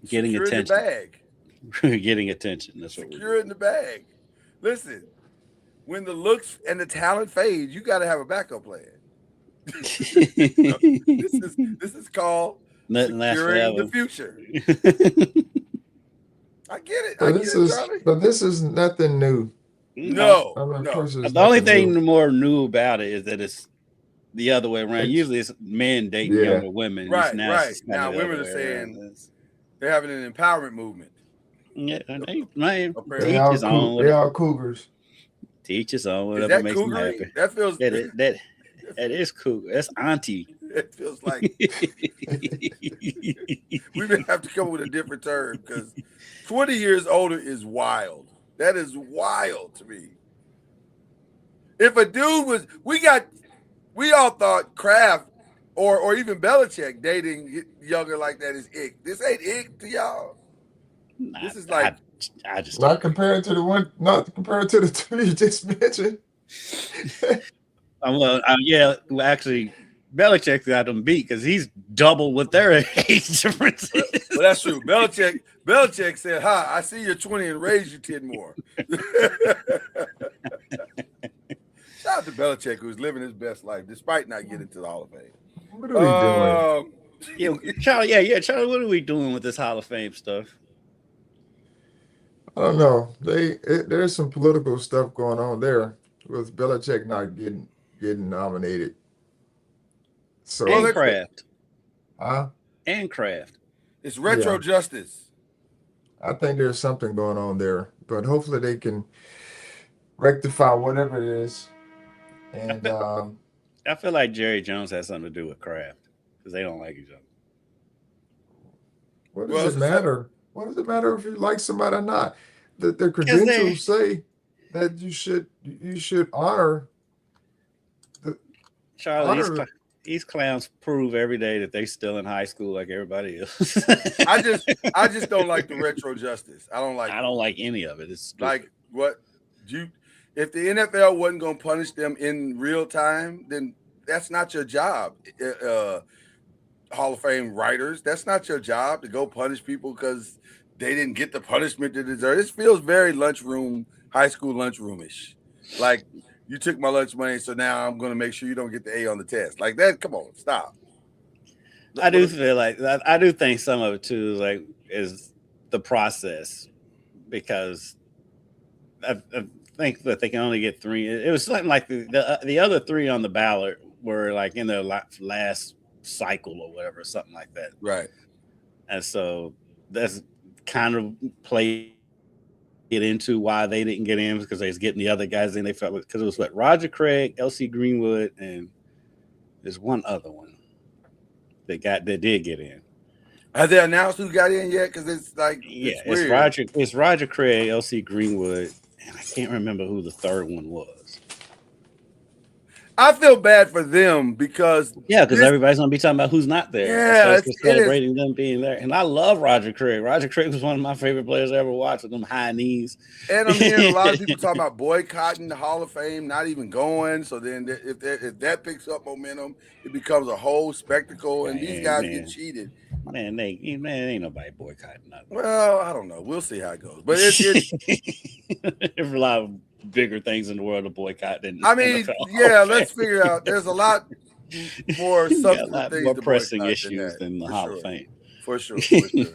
Getting attention. The bag. Getting attention. That's what we're doing. In the bag. Listen, when the looks and the talent fade, you got to have a backup plan. This is called securing the future. I get it. But this is nothing new. No. The only thing more new about it is that it's the other way around. Usually it's men dating younger women. Right. Now women are saying they're having an empowerment movement. Yeah, they all cougars. Teach his own, whatever makes him happy. That feels that is cool. That's auntie. It feels like we may have to come up with a different term because 20 years older is wild. That is wild to me. If a dude was, we all thought Kraft or even Belichick dating younger like that is ick. This ain't ick to y'all. This is like I just not compared to the two you just mentioned. Actually, Belichick got them beat because he's double what their age difference is. Well, that's true. Belichick said, "Hi, I see you're 20 and raised you 10 more." Shout out to Belichick, who's living his best life despite not getting to the Hall of Fame. What are we doing? Charlie, what are we doing with this Hall of Fame stuff? I don't know. There's some political stuff going on there with Belichick not getting nominated. So and Kraft. And Kraft. It's retro justice. I think there's something going on there, but hopefully they can rectify whatever it is. And I feel like Jerry Jones has something to do with Kraft because they don't like each other. What does it matter? What does it matter if you like somebody or not? The credentials say that you should honor. Charlie, these clowns prove every day that they still in high school like everybody else. I just don't like the retro justice. I don't like any of it. It's like what if the NFL wasn't going to punish them in real time, then that's not your job. Hall of Fame writers, that's not your job to go punish people because they didn't get the punishment they deserve. This feels very high school lunchroomish. Like, you took my lunch money, so now I'm going to make sure you don't get the A on the test. Like that, come on, stop. I do feel like that. I do think some of it too is the process, because I think that they can only get 3. It was something like the other 3 on the ballot were like in their last cycle or whatever, something like that. Right. And so that's kind of played it into why they didn't get in, because they was getting the other guys in. They felt because it was Roger Craig, LC Greenwood, and there's one other one that did get in. Have they announced who got in yet? Because it's like it's Roger Craig, LC Greenwood, and I can't remember who the third one was. I feel bad for them because everybody's gonna be talking about who's not there. Yeah, so it's celebrating them being there. And I love Roger Craig. Roger Craig was one of my favorite players I ever watched with them high knees. And I'm hearing a lot of people talking about boycotting the Hall of Fame, not even going. So then if that picks up momentum, it becomes a whole spectacle, and these guys get cheated. Man, ain't nobody boycotting nothing. Well, I don't know. We'll see how it goes. But it's there's a lot of bigger things in the world to boycott than let's figure out. There's a lot more substantive things, more pressing issues than the Hall of Fame. For sure. Okay,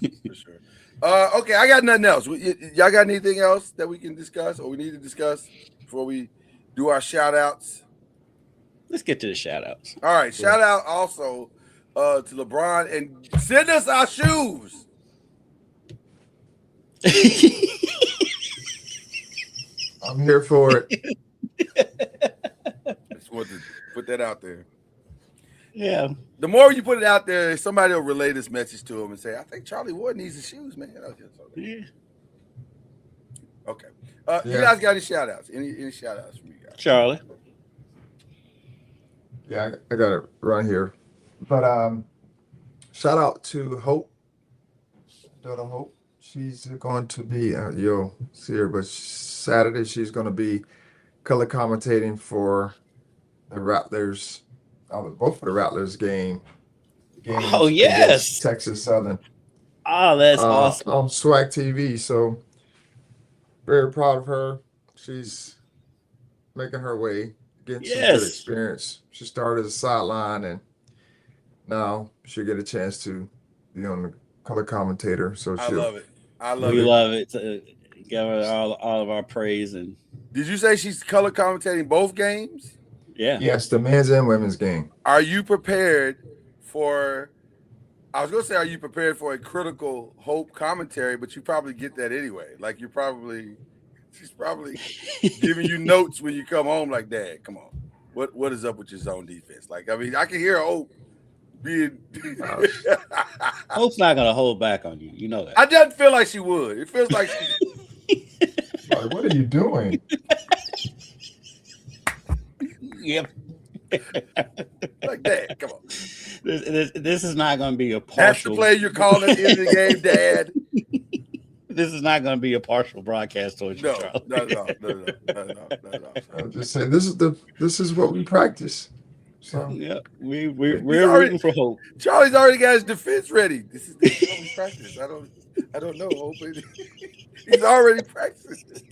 I got nothing else. Y'all got anything else that we can discuss or we need to discuss before we do our shout outs? Let's get to the shout outs. All right, shout out also to LeBron, and send us our shoes. I'm here for it. Just wanted to put that out there. Yeah. The more you put it out there, somebody will relay this message to him and say, I think Charlie Ward needs the shoes, man. Yeah. Okay. You guys got any shout outs? Any shout outs from you guys? Charlie. Yeah, I got it right here. But shout out to Hope. Daughter Hope. She's going to be, you'll see her, but Saturday she's going to be color commentating for the Rattlers, both for the Rattlers games. Oh, yes. Texas Southern. Oh, that's awesome. On SWAC TV. So very proud of her. She's making her way, getting some good experience. She started as a sideline, and now she'll get a chance to be on the color commentator. So I love it. We love it. Give her all of our praise. And did you say she's color commentating both games? Yeah. Yes, the men's and women's game. Are you prepared for? I was going to say, are you prepared for a critical Hope commentary? But you probably get that anyway. Like, you're probably She's probably giving you notes when you come home. Like, Dad, come on, what is up with your zone defense? Like, I mean, I can hear Hope being. Hope's not gonna hold back on you. You know that. I doesn't feel like she would. It feels like like, what are you doing? Yep. Like that. Come on. This is not going to be a partial. That's the play you're calling at the end of the game, Dad. This is not going to be a partial broadcast towards you, Charlie. No. I'm just saying this is what we practice. So yeah, we're rooting for Hope. Charlie's already got his defense ready. This is what we practice. I don't know, Hope. He's already practicing.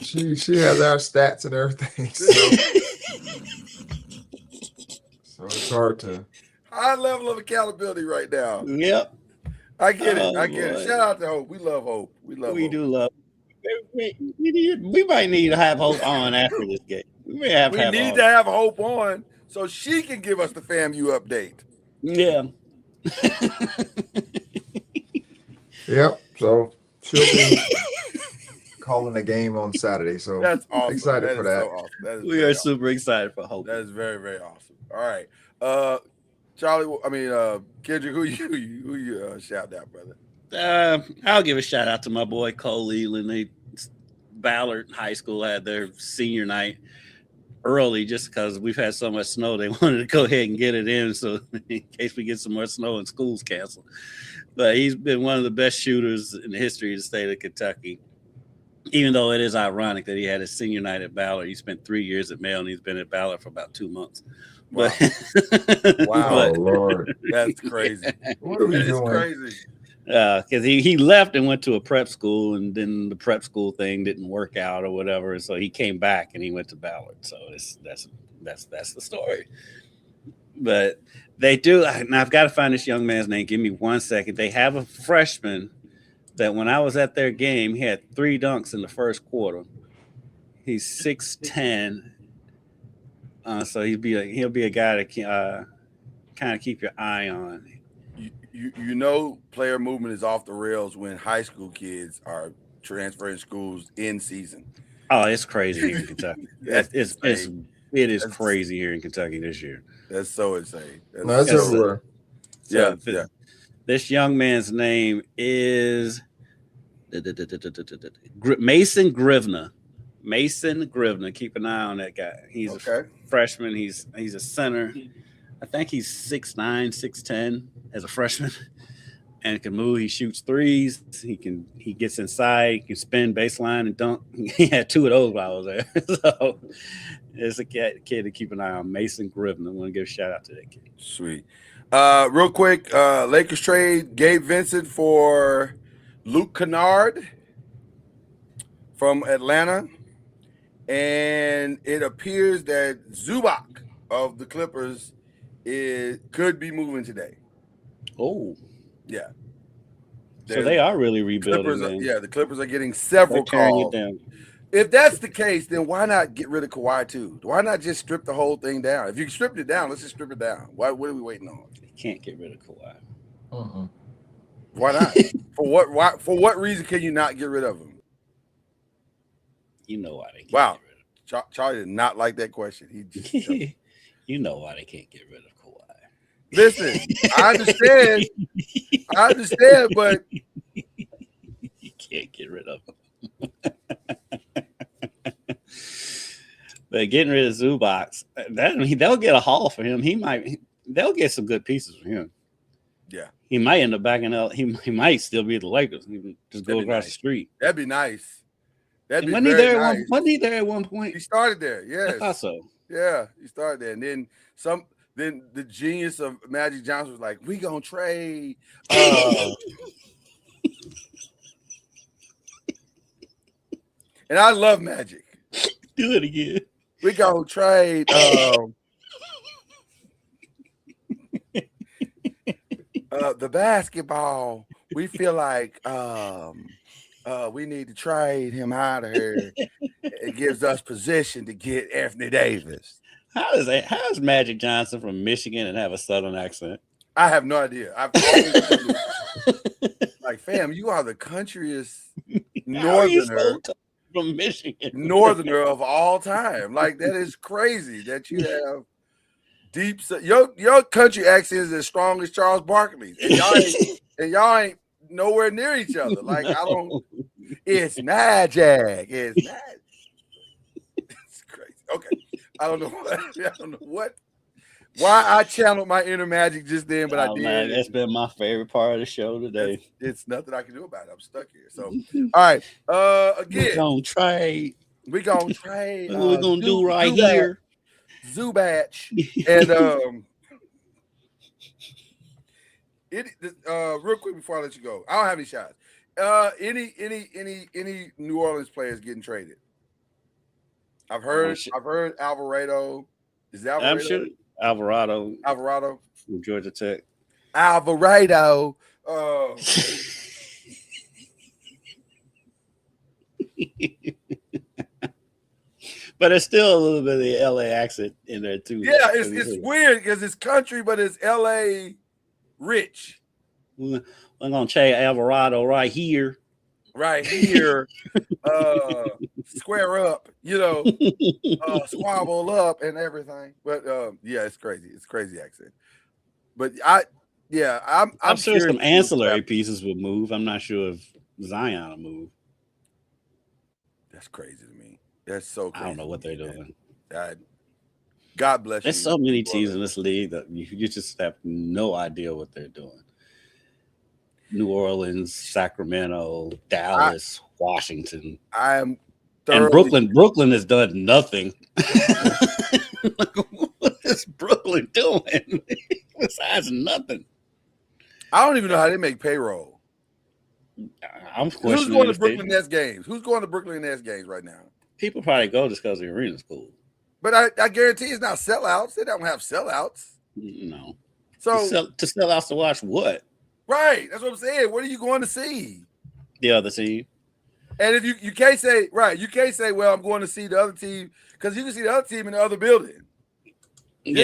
She has our stats and everything. So it's hard to. High level of accountability right now. Yep. I get it. Shout out to Hope. We love Hope. We do love. We might need to have Hope on after this game. We need to have Hope on so she can give us the FAMU update. Yeah. Yep. So she'll be calling the game on Saturday. So that's awesome. Excited for that. So awesome. We are super excited for Hope. That is very, very awesome. All right. Charlie, Kendrick, who you shout out, brother? I'll give a shout out to my boy Cole Leland. Ballard High School had their senior night early just because we've had so much snow. They wanted to go ahead and get it in, so in case we get some more snow and school's canceled. But he's been one of the best shooters in the history of the state of Kentucky. Even though it is ironic that he had his senior night at Ballard. He spent 3 years at Mail, and he's been at Ballard for about 2 months. Wow. Wow, Lord. That's crazy. What are we doing? Crazy. Because he left and went to a prep school, and then the prep school thing didn't work out or whatever. And so he came back and he went to Ballard. So that's the story. But they do. Now I've got to find this young man's name. Give me 1 second. They have a freshman that when I was at their game, he had 3 dunks in the first quarter. He's 6'10". So he'll be a guy that kind of keep your eye on. You know, player movement is off the rails when high school kids are transferring schools in season. Oh, it's crazy here in Kentucky. It is crazy here in Kentucky this year. That's so insane. That's everywhere. So this young man's name is Mason Grivna. Mason Grivna. Keep an eye on that guy. He's a freshman. He's a center. I think he's 6'9", 6'10" as a freshman, and can move. He shoots threes. He gets inside. He can spin baseline and dunk. He had 2 of those while I was there. So it's a kid to keep an eye on. Mason Grivna. I want to give a shout out to that kid. Sweet. Real quick, Lakers trade Gabe Vincent for Luke Kennard from Atlanta, and it appears that Zubac of the Clippers could be moving today. Oh, yeah. So they are really rebuilding. The Clippers are getting several calls. If that's the case, then why not get rid of Kawhi too? Why not just strip the whole thing down? If you stripped it down, let's just strip it down. What are we waiting on? You can't get rid of Kawhi. Why not? For what reason can you not get rid of him? You know why they can't get rid of Charlie did not like that question. He just you know why they can't get rid of Kawhi. Listen, I understand, but you can't get rid of him. But getting rid of Zubac, they'll get a haul for him. They'll get some good pieces for him. Yeah, he might end up backing out. He might still be at the Lakers. Just go across the street. That'd be nice. Wasn't he there at one point? He started there. Yes, I thought so. Yeah, he started there, and then some. Then the genius of Magic Johnson was like, "We gonna trade." And I love Magic. Do it again. We gonna trade. The basketball. We feel like we need to trade him out of here. It gives us position to get Anthony Davis. How is Magic Johnson from Michigan and have a Southern accent? I have no idea. I've always like, fam, you are the countryest northerner. from Michigan. Northerner of all time. Like, that is crazy that you have deep. Your country accent is as strong as Charles Barkley's, and y'all ain't nowhere near each other. Like, No. It's magic. It's magic. It's crazy. Okay, I don't know what. Why I channeled my inner magic just then, but I did. Man, that's been my favorite part of the show today. It's nothing I can do about it. I'm stuck here. So, all right. Again, we're gonna trade. We're gonna trade. We're gonna do right here. Zubatch. And real quick before I let you go, I don't have any shots. Any New Orleans players getting traded? I've heard Alvarado. Is that Alvarado? I'm sure Alvarado from Georgia Tech. Alvarado. But it's still a little bit of the LA accent in there too. Yeah, it's weird because it's country, but it's LA rich. We're gonna trade Alvarado right here. Right here. Square up, squabble up and everything. But yeah, it's crazy. It's crazy accent. But I'm sure some ancillary pieces would move. I'm not sure if Zion will move. That's crazy to me. That's so crazy. I don't know what they're doing. God bless you. There's so many teams in this league that you just have no idea what they're doing. New Orleans, Sacramento, Dallas, Washington. And Brooklyn has done nothing. What is Brooklyn doing besides nothing? I don't even know how they make payroll. I'm questioning. Who's going to Brooklyn Nets games? Who's going to Brooklyn Nets games right now? People probably go just because the arena's cool. But I guarantee it's not sellouts. They don't have sellouts. No. So to sell out to watch what? Right. That's what I'm saying. What are you going to see? The other team. And if you can't say, you can't say, well, I'm going to see the other team, because you can see the other team in the other building. You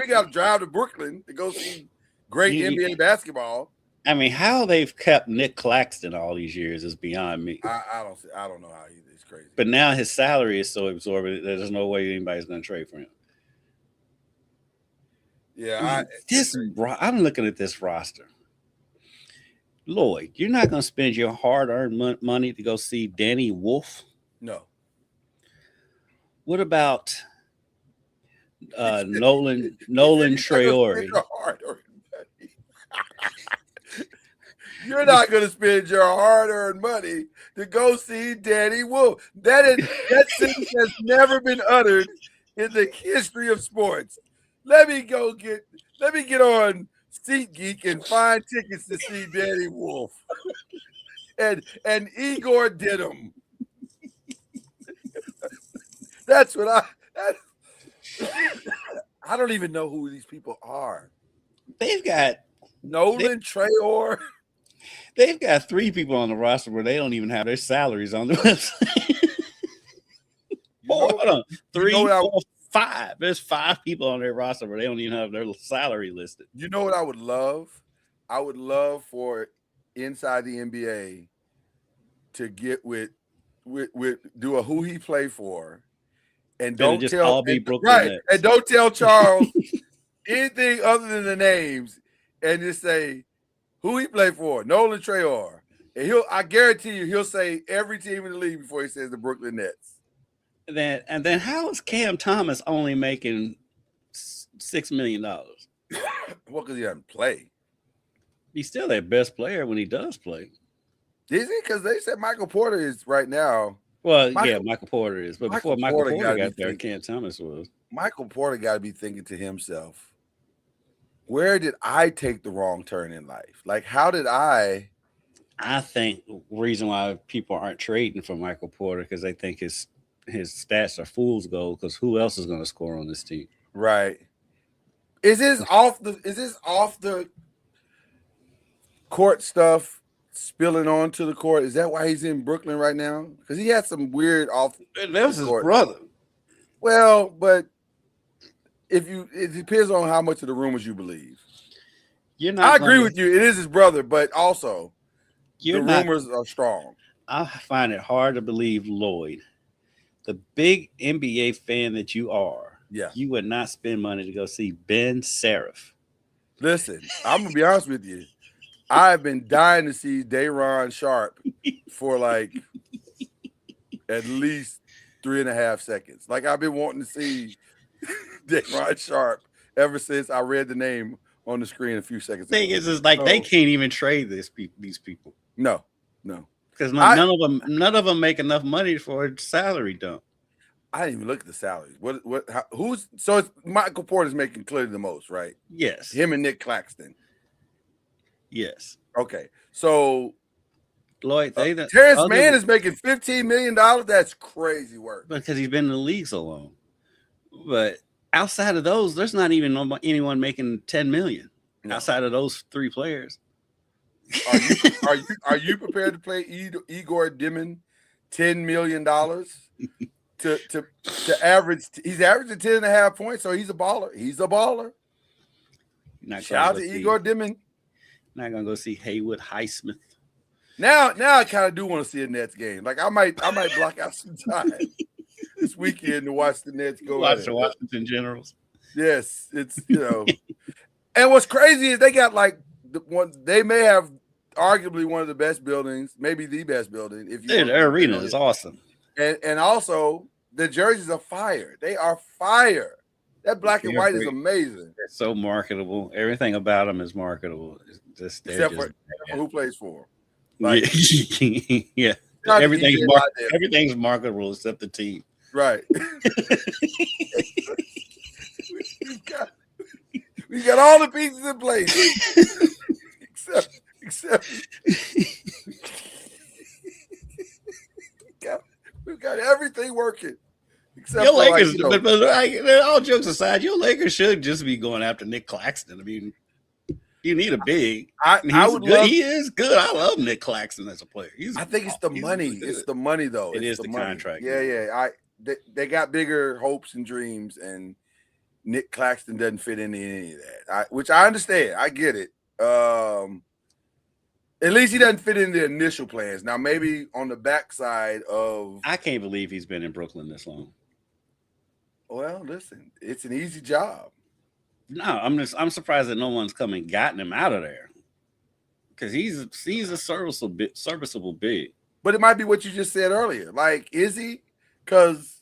got to drive to Brooklyn to go see great NBA basketball. I mean, how they've kept Nick Claxton all these years is beyond me. I don't know how either. It's crazy. But now his salary is so exorbitant that there's no way anybody's going to trade for him. Yeah, I'm looking at this roster. Lloyd, you're not going to spend your hard-earned money to go see Danny Wolf? No. What about Nolan Traore? You're not going to spend your hard-earned money to go see Danny Wolf. That sentence has never been uttered in the history of sports. Let me get on SeatGeek and find tickets to see Danny Wolf and Igor Dittum. That's what I don't even know who these people are. They've got Nolan Traore. They've got 3 people on the roster where they don't even have their salaries on the website. Hold on. 3, 4, 5. There's 5 people on their roster where they don't even have their salary listed. You know what I would love? I would love for inside the NBA to get with do a who he played for, and don't just tell all be Brooklyn Nets. And don't tell Charles anything other than the names, and just say who he played for, Nolan Traore, and I guarantee you he'll say every team in the league before he says the Brooklyn Nets. And then how is Cam Thomas only making $6 million? Well, because he doesn't play. He's still their best player when he does play. Is he? Because they said Michael Porter is right now. Well, Michael Porter is. But before Michael Porter got there, Cam Thomas was. Michael Porter got to be thinking to himself, where did I take the wrong turn in life? Like, how did I think the reason why people aren't trading for Michael Porter because they think his stats are fool's gold, because who else is going to score on this team? Right. Is this off the court stuff spilling onto the court? Is that why he's in Brooklyn right now? Because he had some weird off. That was his brother. Well, but it depends on how much of the rumors you believe. I agree with you. It is his brother, but also rumors are strong. I find it hard to believe, Lloyd, the big NBA fan that you are, you would not spend money to go see Ben Seraph. Listen, I'm gonna be honest with you. I've been dying to see Day'Ron Sharp for like at least 3.5 seconds. Like I've been wanting to see Day'Ron Sharp ever since I read the name on the screen a few seconds ago. Thing is like they can't even trade these people. No. Because none of them make enough money for a salary dump. I didn't even look at the salaries. So it's Michael Porter's making clearly the most, right? Yes. Him and Nick Claxton. Yes. Okay. So Lloyd, Terrence Mann is making $15 million. That's crazy work. Because he's been in the league so long. But outside of those, there's not even anyone making $10 million outside of those three players. Are you prepared to play Igor Dimin $10 million to average? He's averaging 10.5 points, so he's a baller. He's a baller. Shout out to Igor Dimin. Not gonna go see Haywood Highsmith. Now I kind of do want to see a Nets game. Like I might block out some time this weekend to watch the Nets go. Watch the Washington Generals. Yes, it's And what's crazy is they got like they may have arguably one of the best buildings, maybe the best building. Their arena is awesome. And also the jerseys are fire. They are fire. That black and white is amazing. They're so marketable. Everything about them is marketable. Except for who plays for them. Like, yeah. Everything's marketable except the team. Right. we got all the pieces in place. except we've got everything working. Except your Lakers, but all jokes aside, your Lakers should just be going after Nick Claxton. I mean, you need a big. He is good. I love Nick Claxton as a player. I think it's the money. It's the money, though. It is the contract. Yeah. They got bigger hopes and dreams, and Nick Claxton doesn't fit into any of that. Which I understand. I get it. At least he doesn't fit in the initial plans. Now, maybe on the backside of. I can't believe he's been in Brooklyn this long. Well, listen, it's an easy job. No, I'm surprised that no one's come and gotten him out of there. Because he's a serviceable big. But it might be what you just said earlier. Like, is he? Because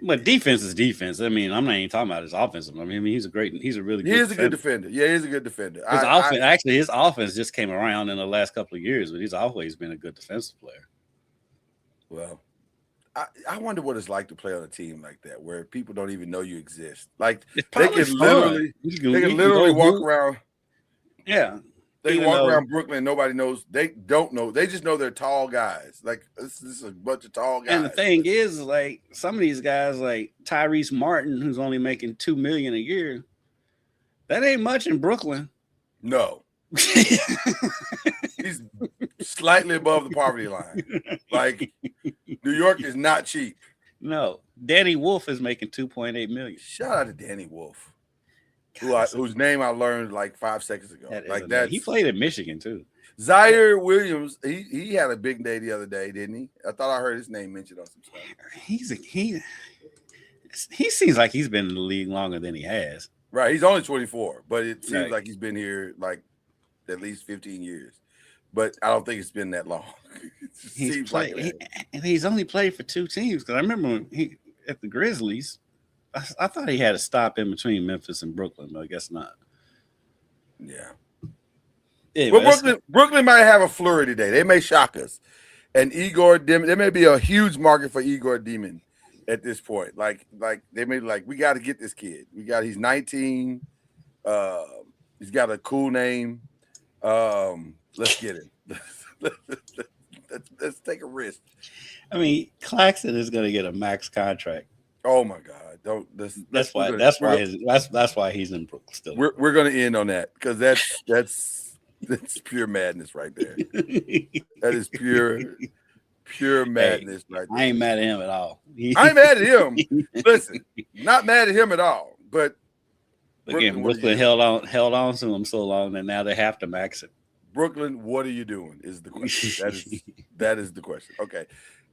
but defense is defense. I mean, I'm not even talking about his offensive. I mean, he's a really good defender. He is a good defender. Yeah, he's a good defender. His offense just came around in the last couple of years, but he's always been a good defensive player. Well, I wonder what it's like to play on a team like that, where people don't even know you exist. Like they can literally walk around. Yeah, they can walk around Brooklyn and nobody knows. They don't know. They just know they're tall guys. Like this is a bunch of tall guys. And the thing is, like some of these guys, like Tyrese Martin, who's only making $2 million a year, that ain't much in Brooklyn. No. He's slightly above the poverty line. Like New York is not cheap. No, Danny Wolf is making $2.8 million. Shout out to Danny Wolf, whose name I learned like 5 seconds ago. He played at Michigan too. Zaire Williams, he had a big day the other day, didn't he? I thought I heard his name mentioned on some stuff. He seems like he's been in the league longer than he has. Right, he's only 24, but it seems like he's been here like at least 15 years. But I don't think it's been that long. He's only played for 2 teams. Because I remember when he at the Grizzlies, I thought he had a stop in between Memphis and Brooklyn, but I guess not. Yeah. Anyway, well, Brooklyn might have a flurry today. They may shock us. And Igor Dimin, there may be a huge market for Igor Dimin at this point. Like they may be like, we got to get this kid. He's 19. He's got a cool name. Let's get it. Let's take a risk. I mean, Claxton is going to get a max contract. Oh my God! That's why he's in Brooklyn still. We're going to end on that because that's pure madness right there. That is pure madness right there. I ain't mad at him at all. I ain't mad at him. Listen, not mad at him at all. But again, Brooklyn held on to him so long that now they have to max it. Brooklyn, what are you doing? Is the question. That is the question. Okay.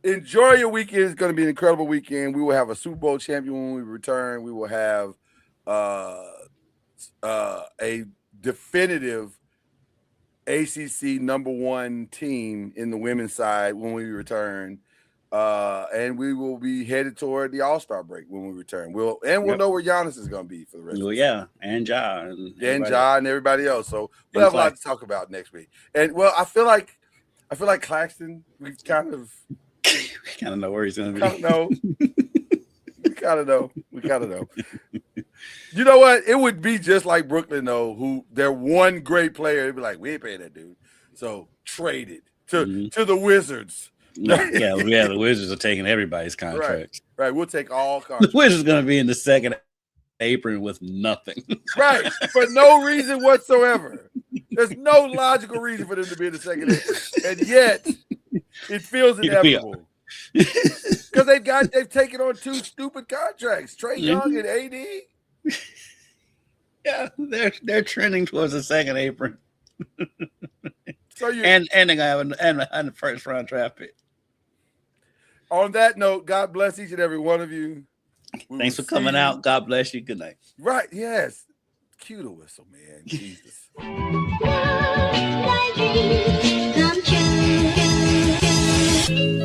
Enjoy your weekend. It's going to be an incredible weekend. We will have a Super Bowl champion when we return. We will have a definitive ACC #1 team in the women's side when we return. And we will be headed toward the All-Star break when we return. We'll know where Giannis is going to be for the rest of the season. And Ja. And everybody else. So we'll have a lot to talk about next week. And well, I feel like Claxton, we kind of know where he's going to be. We kind of know. You know what? It would be just like Brooklyn, though, who they're one great player. They'd be like, we ain't paying that dude. So trade it to the Wizards. The Wizards are taking everybody's contracts. Right. We'll take all contracts. The Wizards are going to be in the second apron with nothing. Right. For no reason whatsoever. There's no logical reason for them to be in the second apron. And yet, it feels inevitable. Because they've taken on 2 stupid contracts, Trae Young and AD. Yeah, they're trending towards the second apron. So and they're gonna have a first round draft pick. On that note, God bless each and every one of you. Thanks for coming out. God bless you. Good night. Right, yes. Cue the whistle, man. Jesus. My dreams come true.